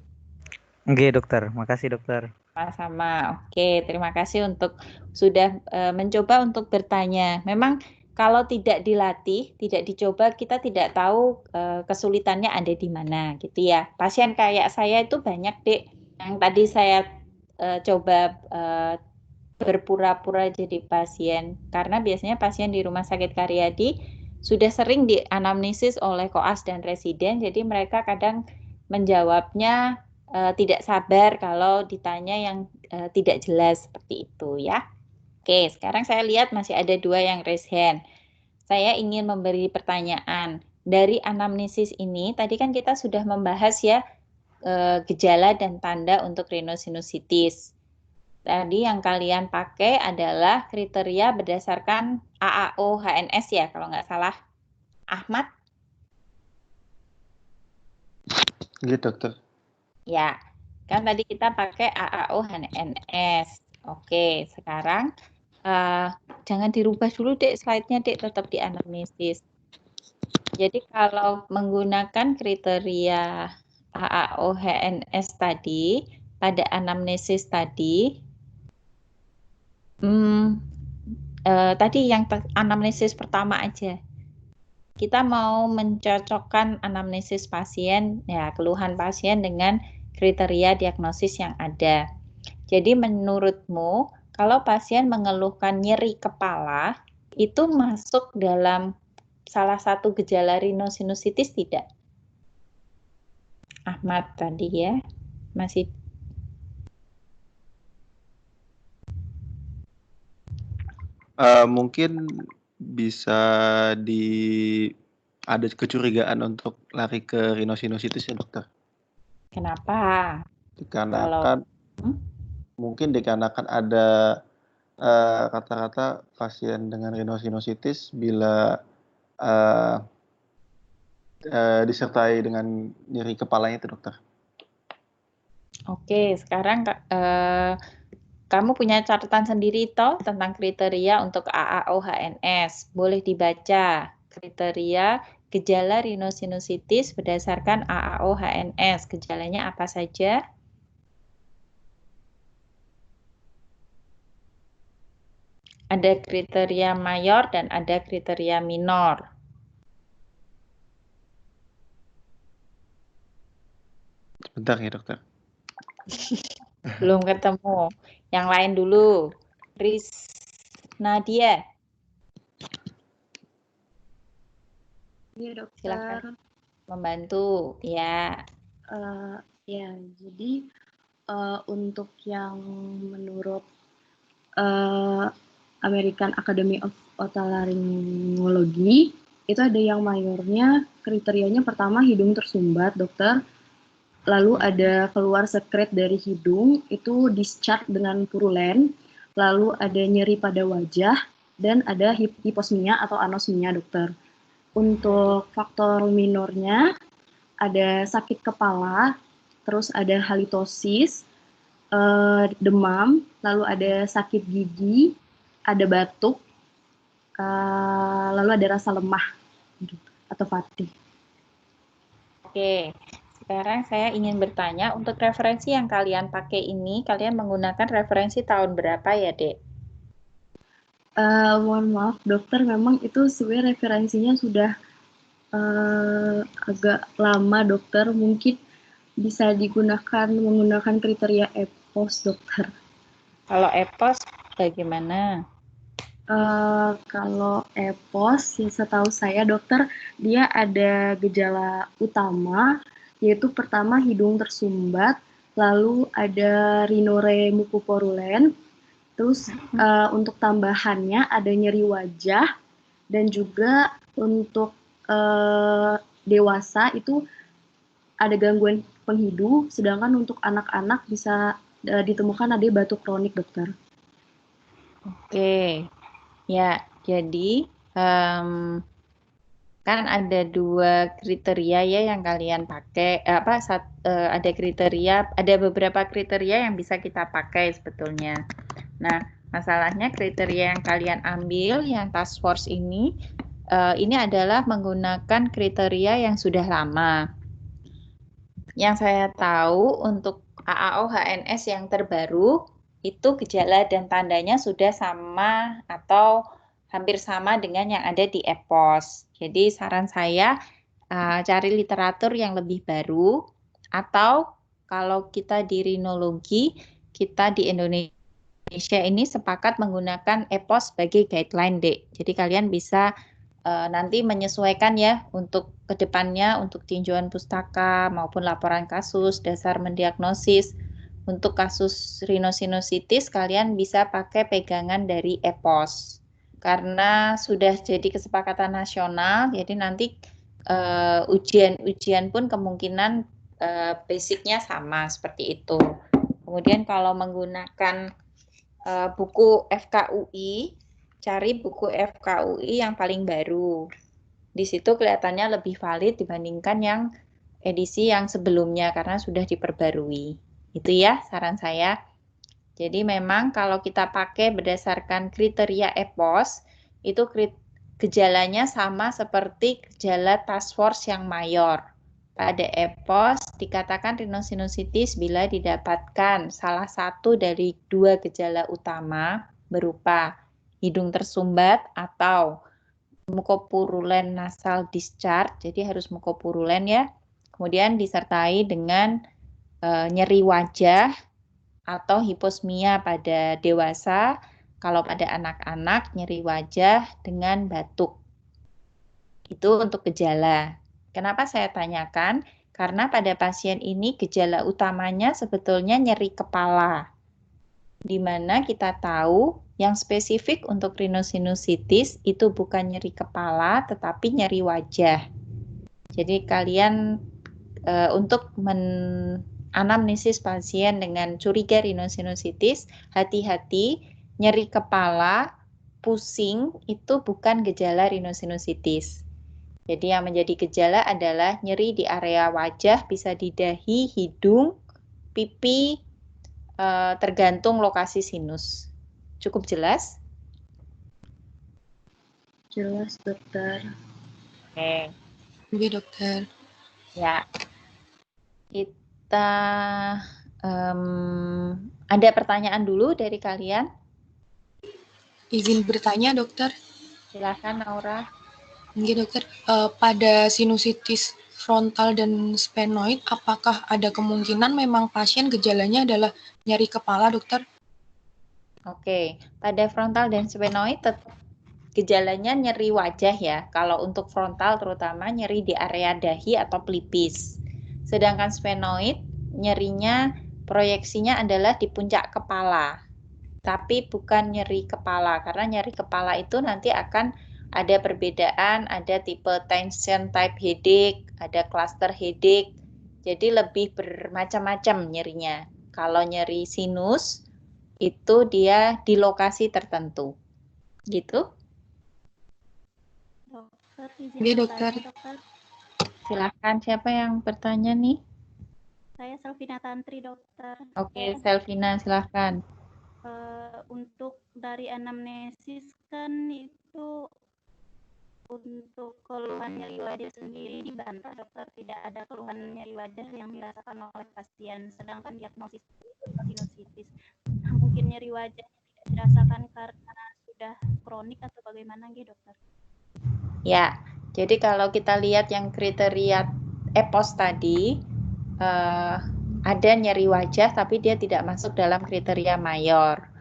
[SPEAKER 7] Oke, dokter. Makasih, dokter.
[SPEAKER 13] Sama-sama. Oke, terima kasih untuk sudah mencoba untuk bertanya. Memang kalau tidak dilatih, tidak dicoba, kita tidak tahu kesulitannya ada di mana, gitu ya. Pasien kayak saya itu banyak, Dek, yang tadi saya coba berpura-pura jadi pasien. Karena biasanya pasien di Rumah Sakit Karyadi sudah sering dianamnesis oleh koas dan residen, jadi mereka kadang menjawabnya tidak sabar kalau ditanya yang tidak jelas seperti itu ya. Oke, sekarang saya lihat masih ada 2 yang raise hand. Saya ingin memberi pertanyaan. Dari anamnesis ini, tadi kan kita sudah membahas ya gejala dan tanda untuk rhinosinusitis. Tadi yang kalian pakai adalah kriteria berdasarkan AAO HNS ya, kalau nggak salah. Ahmad?
[SPEAKER 1] Gitu, dokter.
[SPEAKER 13] Ya, kan tadi kita pakai AAO HNS. Oke, sekarang jangan dirubah dulu, Dek, slide-nya, Dek, tetap di anamnesis. Jadi kalau menggunakan kriteria AAO HNS tadi, pada anamnesis tadi, tadi yang anamnesis pertama aja. Kita mau mencocokkan anamnesis pasien, ya keluhan pasien dengan kriteria diagnosis yang ada. Jadi menurutmu, kalau pasien mengeluhkan nyeri kepala, itu masuk dalam salah satu gejala rhinosinusitis tidak? Ahmad tadi ya, masih.
[SPEAKER 1] Mungkin bisa ada kecurigaan untuk lari ke rhinosinusitis ya, dokter.
[SPEAKER 13] Kenapa?
[SPEAKER 1] Dikarenakan mungkin dikarenakan ada kata-kata pasien dengan rhinosinusitis bila disertai dengan nyeri kepalanya itu, dokter.
[SPEAKER 13] Oke, sekarang kamu punya catatan sendiri toh tentang kriteria untuk AAO HNS. Boleh dibaca kriteria gejala rhinosinusitis berdasarkan AAO HNS. Gejalanya apa saja? Ada kriteria mayor dan ada kriteria minor.
[SPEAKER 1] Sebentar ya, dokter.
[SPEAKER 13] Belum ketemu. Yang lain dulu. Nadia.
[SPEAKER 14] Iya, dokter.
[SPEAKER 13] Silakan membantu, ya.
[SPEAKER 14] Ya, jadi untuk yang menurut American Academy of Otolaryngology, itu ada yang mayornya, kriterianya pertama hidung tersumbat, dokter. Lalu ada keluar sekret dari hidung, itu discharge dengan purulen. Lalu ada nyeri pada wajah, dan ada hiposmia atau anosmia, dokter. Untuk faktor minornya, ada sakit kepala, terus ada halitosis, demam, lalu ada sakit gigi, ada batuk, lalu ada rasa lemah atau fatigue.
[SPEAKER 13] Oke, sekarang saya ingin bertanya, untuk referensi yang kalian pakai ini, kalian menggunakan referensi tahun berapa ya, Dek?
[SPEAKER 14] Mohon maaf, dokter, memang itu sebenarnya referensinya sudah agak lama, dokter. Mungkin bisa menggunakan kriteria EPOS, dokter.
[SPEAKER 13] Kalau EPOS bagaimana?
[SPEAKER 14] Kalau EPOS, ya setahu saya, dokter, dia ada gejala utama, yaitu pertama hidung tersumbat, lalu ada rhinore mucoporulen, terus untuk tambahannya ada nyeri wajah, dan juga untuk dewasa itu ada gangguan penghidu, sedangkan untuk anak-anak bisa ditemukan ada batuk kronik, dokter.
[SPEAKER 13] Oke, ya, jadi kan ada 2 kriteria ya yang kalian pakai, ada kriteria, ada beberapa kriteria yang bisa kita pakai sebetulnya. Nah, masalahnya kriteria yang kalian ambil, yang task force ini adalah menggunakan kriteria yang sudah lama. Yang saya tahu untuk AAO HNS yang terbaru, itu gejala dan tandanya sudah sama atau hampir sama dengan yang ada di EPOS. Jadi saran saya cari literatur yang lebih baru, atau kalau kita di rinologi, kita di Indonesia ini sepakat menggunakan EPOS sebagai guideline, Dek. Jadi kalian bisa nanti menyesuaikan ya untuk kedepannya, untuk tinjauan pustaka maupun laporan kasus, dasar mendiagnosis. Untuk kasus rhinosinusitis kalian bisa pakai pegangan dari EPOS. Karena sudah jadi kesepakatan nasional, jadi nanti ujian-ujian pun kemungkinan basicnya sama seperti itu. Kemudian kalau menggunakan buku FKUI, cari buku FKUI yang paling baru. Di situ kelihatannya lebih valid dibandingkan yang edisi yang sebelumnya karena sudah diperbarui. Itu ya saran saya. Jadi memang kalau kita pakai berdasarkan kriteria EPOS, itu gejalanya sama seperti gejala task force yang mayor. Pada EPOS dikatakan rhinosinusitis bila didapatkan salah satu dari dua gejala utama berupa hidung tersumbat atau mukopurulen nasal discharge, jadi harus mukopurulen ya. Kemudian disertai dengan nyeri wajah atau hiposmia pada dewasa, kalau pada anak-anak nyeri wajah dengan batuk. Itu untuk gejala. Kenapa saya tanyakan? Karena pada pasien ini gejala utamanya sebetulnya nyeri kepala. Di mana kita tahu yang spesifik untuk rhinosinusitis itu bukan nyeri kepala tetapi nyeri wajah. Jadi kalian untuk menanamnesis pasien dengan curiga rhinosinusitis, hati-hati, nyeri kepala, pusing itu bukan gejala rhinosinusitis. Jadi yang menjadi gejala adalah nyeri di area wajah, bisa di dahi, hidung, pipi, tergantung lokasi sinus. Cukup jelas?
[SPEAKER 14] Jelas, dokter.
[SPEAKER 13] Oke.
[SPEAKER 4] Oke, dokter.
[SPEAKER 13] Ya. Kita ada pertanyaan dulu dari kalian?
[SPEAKER 4] Izin bertanya, dokter.
[SPEAKER 13] Silakan, Naura.
[SPEAKER 4] Oke, dokter. Pada sinusitis frontal dan sphenoid, apakah ada kemungkinan memang pasien gejalanya adalah nyeri kepala, dokter?
[SPEAKER 13] Oke, pada frontal dan sphenoid gejalanya nyeri wajah ya. Kalau untuk frontal terutama nyeri di area dahi atau pelipis. Sedangkan sphenoid nyerinya proyeksinya adalah di puncak kepala. Tapi bukan nyeri kepala, karena nyeri kepala itu nanti akan ada perbedaan, ada tipe tension type headache, ada cluster headache, jadi lebih bermacam-macam nyerinya. Kalau nyeri sinus, itu dia di lokasi tertentu. Gitu?
[SPEAKER 11] Dokter,
[SPEAKER 4] Iya, dokter.
[SPEAKER 11] dokter.
[SPEAKER 13] Silakan, siapa yang bertanya nih?
[SPEAKER 11] Saya Selvina Tantri, dokter.
[SPEAKER 13] Oke, Selvina, silakan.
[SPEAKER 11] Untuk dari anamnesis kan itu untuk keluhan nyeri wajah sendiri dibantah, dokter, tidak ada keluhan nyeri wajah yang dirasakan oleh pasien, sedangkan diagnosis sinusitis. Mungkin nyeri wajah tidak dirasakan karena sudah kronik atau bagaimana gitu, dokter?
[SPEAKER 13] Ya, jadi kalau kita lihat yang kriteria EPOS tadi, ada nyeri wajah tapi dia tidak masuk dalam kriteria mayor.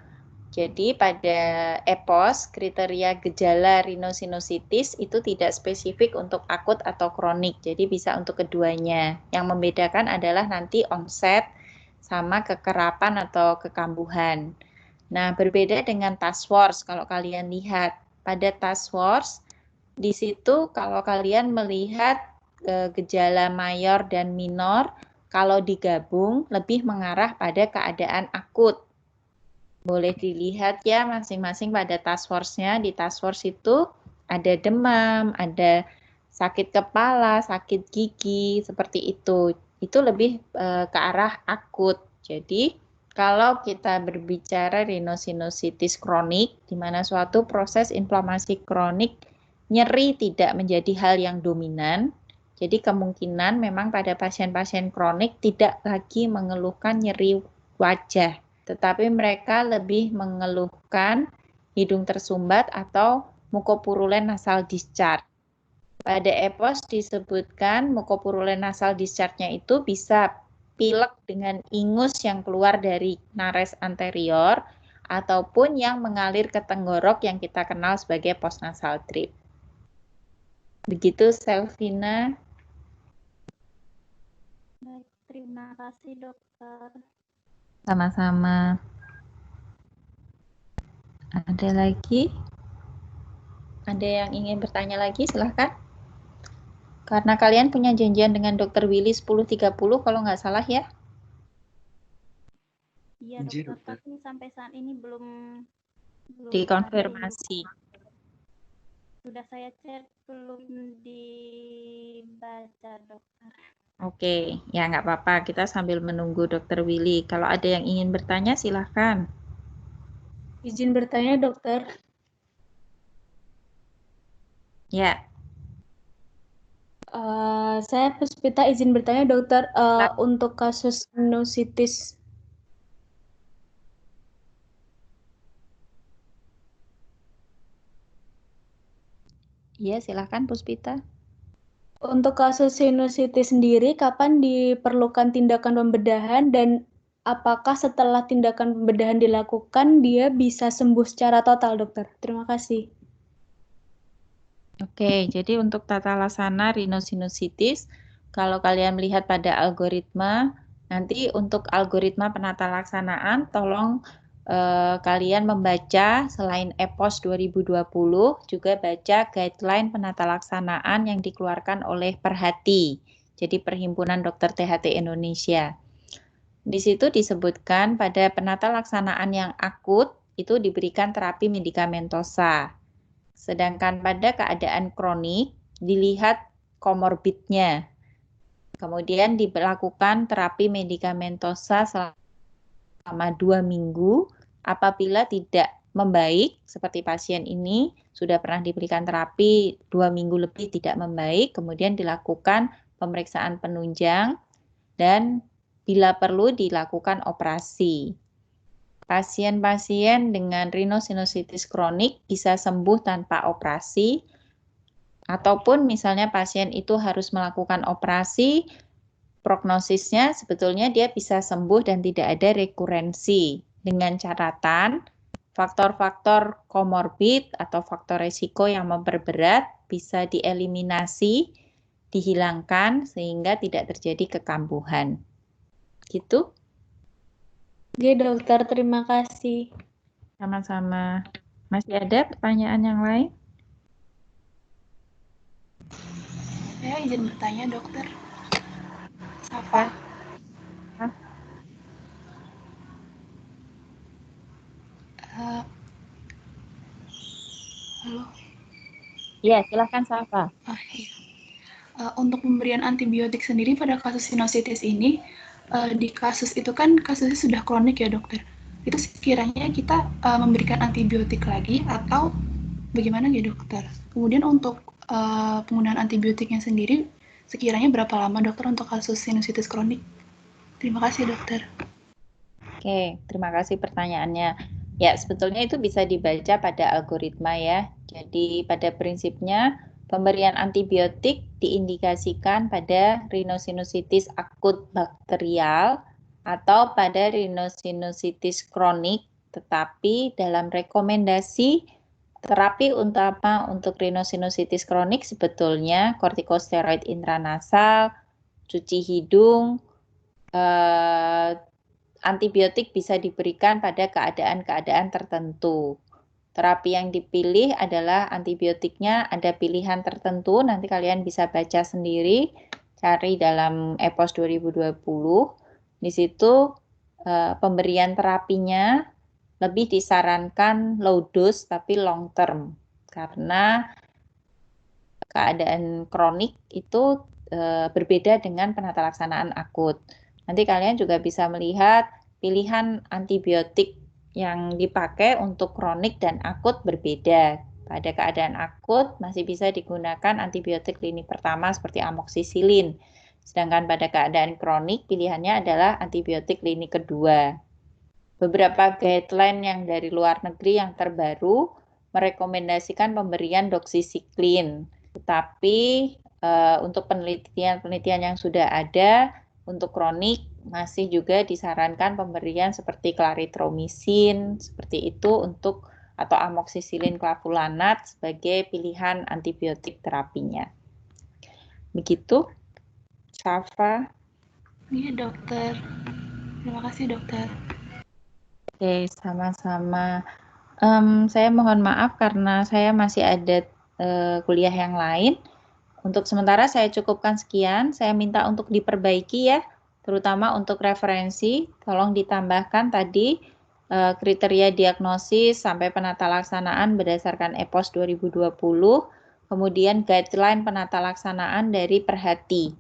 [SPEAKER 13] Jadi pada EPOS, kriteria gejala rhinosinusitis itu tidak spesifik untuk akut atau kronik, jadi bisa untuk keduanya. Yang membedakan adalah nanti onset sama kekerapan atau kekambuhan. Nah, berbeda dengan task force, kalau kalian lihat. Pada task force, di situ kalau kalian melihat gejala mayor dan minor, kalau digabung lebih mengarah pada keadaan akut. Boleh dilihat ya masing-masing pada task force-nya. Di task force itu ada demam, ada sakit kepala, sakit gigi, seperti itu. Itu lebih ke arah akut. Jadi kalau kita berbicara rhinosinusitis kronik, di mana suatu proses inflamasi kronik nyeri tidak menjadi hal yang dominan, Jadi kemungkinan memang pada pasien-pasien kronik tidak lagi mengeluhkan nyeri wajah, tetapi mereka lebih mengeluhkan hidung tersumbat atau mukopurulen nasal discharge. Pada EPOS disebutkan mukopurulen nasal discharge-nya itu bisa pilek dengan ingus yang keluar dari nares anterior ataupun yang mengalir ke tenggorok yang kita kenal sebagai postnasal drip. Begitu, Selvina.
[SPEAKER 11] Baik, terima kasih dokter.
[SPEAKER 13] Sama-sama. Ada lagi? Ada yang ingin bertanya lagi? Silahkan. Karena kalian punya janjian dengan Dr. Willy 10.30 kalau nggak salah ya?
[SPEAKER 11] Iya dokter, tapi sampai saat ini belum
[SPEAKER 13] dikonfirmasi.
[SPEAKER 11] Sudah saya cek, belum dibaca dokter.
[SPEAKER 13] Oke, ya nggak apa-apa. Kita sambil menunggu Dr. Willy. Kalau ada yang ingin bertanya, silahkan.
[SPEAKER 9] Izin bertanya, dokter.
[SPEAKER 13] Ya.
[SPEAKER 9] Saya Puspita izin bertanya, dokter. Untuk kasus sinusitis.
[SPEAKER 13] Iya, silahkan Puspita.
[SPEAKER 9] Untuk kasus sinusitis sendiri, kapan diperlukan tindakan pembedahan dan apakah setelah tindakan pembedahan dilakukan, dia bisa sembuh secara total, dokter? Terima kasih.
[SPEAKER 13] Oke, jadi untuk tata laksana rhinosinusitis, kalau kalian melihat pada algoritma, nanti untuk algoritma penata laksanaan, tolong kalian membaca selain EPOS 2020, juga baca guideline penata laksanaan yang dikeluarkan oleh Perhati, jadi Perhimpunan Dokter THT Indonesia. Di situ disebutkan pada penata laksanaan yang akut, itu diberikan terapi medikamentosa. Sedangkan pada keadaan kronik, dilihat komorbidnya. Kemudian dilakukan terapi medikamentosa selama 2 minggu. Apabila tidak membaik, seperti pasien ini sudah pernah diberikan terapi 2 minggu lebih tidak membaik, kemudian dilakukan pemeriksaan penunjang dan bila perlu dilakukan operasi. Pasien-pasien dengan rhinosinusitis kronik bisa sembuh tanpa operasi, ataupun misalnya pasien itu harus melakukan operasi, prognosisnya sebetulnya dia bisa sembuh dan tidak ada rekurensi, dengan catatan faktor-faktor komorbid atau faktor resiko yang memperberat bisa dieliminasi, dihilangkan sehingga tidak terjadi kekambuhan. Gitu.
[SPEAKER 9] Oke, dokter, terima kasih.
[SPEAKER 13] Sama-sama. Masih ada pertanyaan yang lain?
[SPEAKER 10] Saya izin bertanya, dokter. Safa. Halo.
[SPEAKER 13] Ya, silahkan Safa.
[SPEAKER 10] Untuk pemberian antibiotik sendiri pada kasus sinusitis ini, di kasus itu kan kasusnya sudah kronik ya dokter. Itu sekiranya kita memberikan antibiotik lagi atau bagaimana ya dokter? Kemudian untuk penggunaan antibiotiknya sendiri, sekiranya berapa lama dokter untuk kasus sinusitis kronik? Terima kasih dokter.
[SPEAKER 13] Oke, terima kasih pertanyaannya. Ya, sebetulnya itu bisa dibaca pada algoritma ya. Jadi pada prinsipnya pemberian antibiotik diindikasikan pada rhinosinusitis akut bakterial atau pada rhinosinusitis kronik, tetapi dalam rekomendasi terapi utama untuk rhinosinusitis kronik sebetulnya kortikosteroid intranasal, cuci hidung, antibiotik bisa diberikan pada keadaan-keadaan tertentu. Terapi yang dipilih adalah antibiotiknya ada pilihan tertentu, nanti kalian bisa baca sendiri, cari dalam EPOS 2020. Di situ pemberian terapinya lebih disarankan low dose tapi long term, karena keadaan kronik itu berbeda dengan penata laksanaan akut. Nanti kalian juga bisa melihat pilihan antibiotik yang dipakai untuk kronik dan akut berbeda. Pada keadaan akut masih bisa digunakan antibiotik klinik pertama seperti amoksisilin. Sedangkan pada keadaan kronik pilihannya adalah antibiotik klinik kedua. Beberapa guideline yang dari luar negeri yang terbaru merekomendasikan pemberian doxycycline. Tetapi untuk penelitian-penelitian yang sudah ada untuk kronik masih juga disarankan pemberian seperti clarithromycin seperti itu untuk atau amoksisilin clavulanat sebagai pilihan antibiotik terapinya. Begitu, Safa.
[SPEAKER 10] Iya, dokter. Terima kasih, dokter.
[SPEAKER 13] Oke, sama-sama. Saya mohon maaf karena saya masih ada kuliah yang lain. Untuk sementara saya cukupkan sekian. Saya minta untuk diperbaiki ya, terutama untuk referensi. Tolong ditambahkan tadi kriteria diagnosis sampai penata laksanaan berdasarkan EPOS 2020, kemudian guideline penata laksanaan dari Perhati.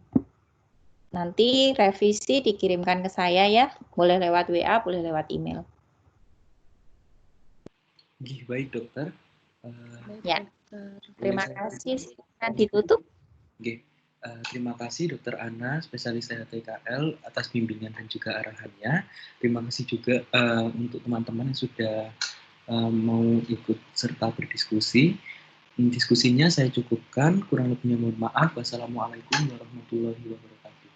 [SPEAKER 13] Nanti revisi dikirimkan ke saya ya, boleh lewat WA, boleh lewat email.
[SPEAKER 12] Baik dokter.
[SPEAKER 13] Ya, terima kasih. Silakan ditutup.
[SPEAKER 12] Terima kasih Dokter Ana, spesialis THTKL atas bimbingan dan juga arahannya. Terima kasih juga untuk teman-teman yang sudah mau ikut serta berdiskusi. Diskusinya saya cukupkan, kurang lebihnya mohon maaf. Wassalamualaikum warahmatullahi wabarakatuh.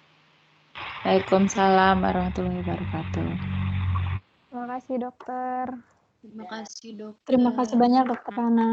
[SPEAKER 13] Waalaikumsalam warahmatullahi wabarakatuh.
[SPEAKER 9] Terima kasih dokter.
[SPEAKER 14] Terima kasih dokter.
[SPEAKER 8] Terima kasih banyak dokter Ana.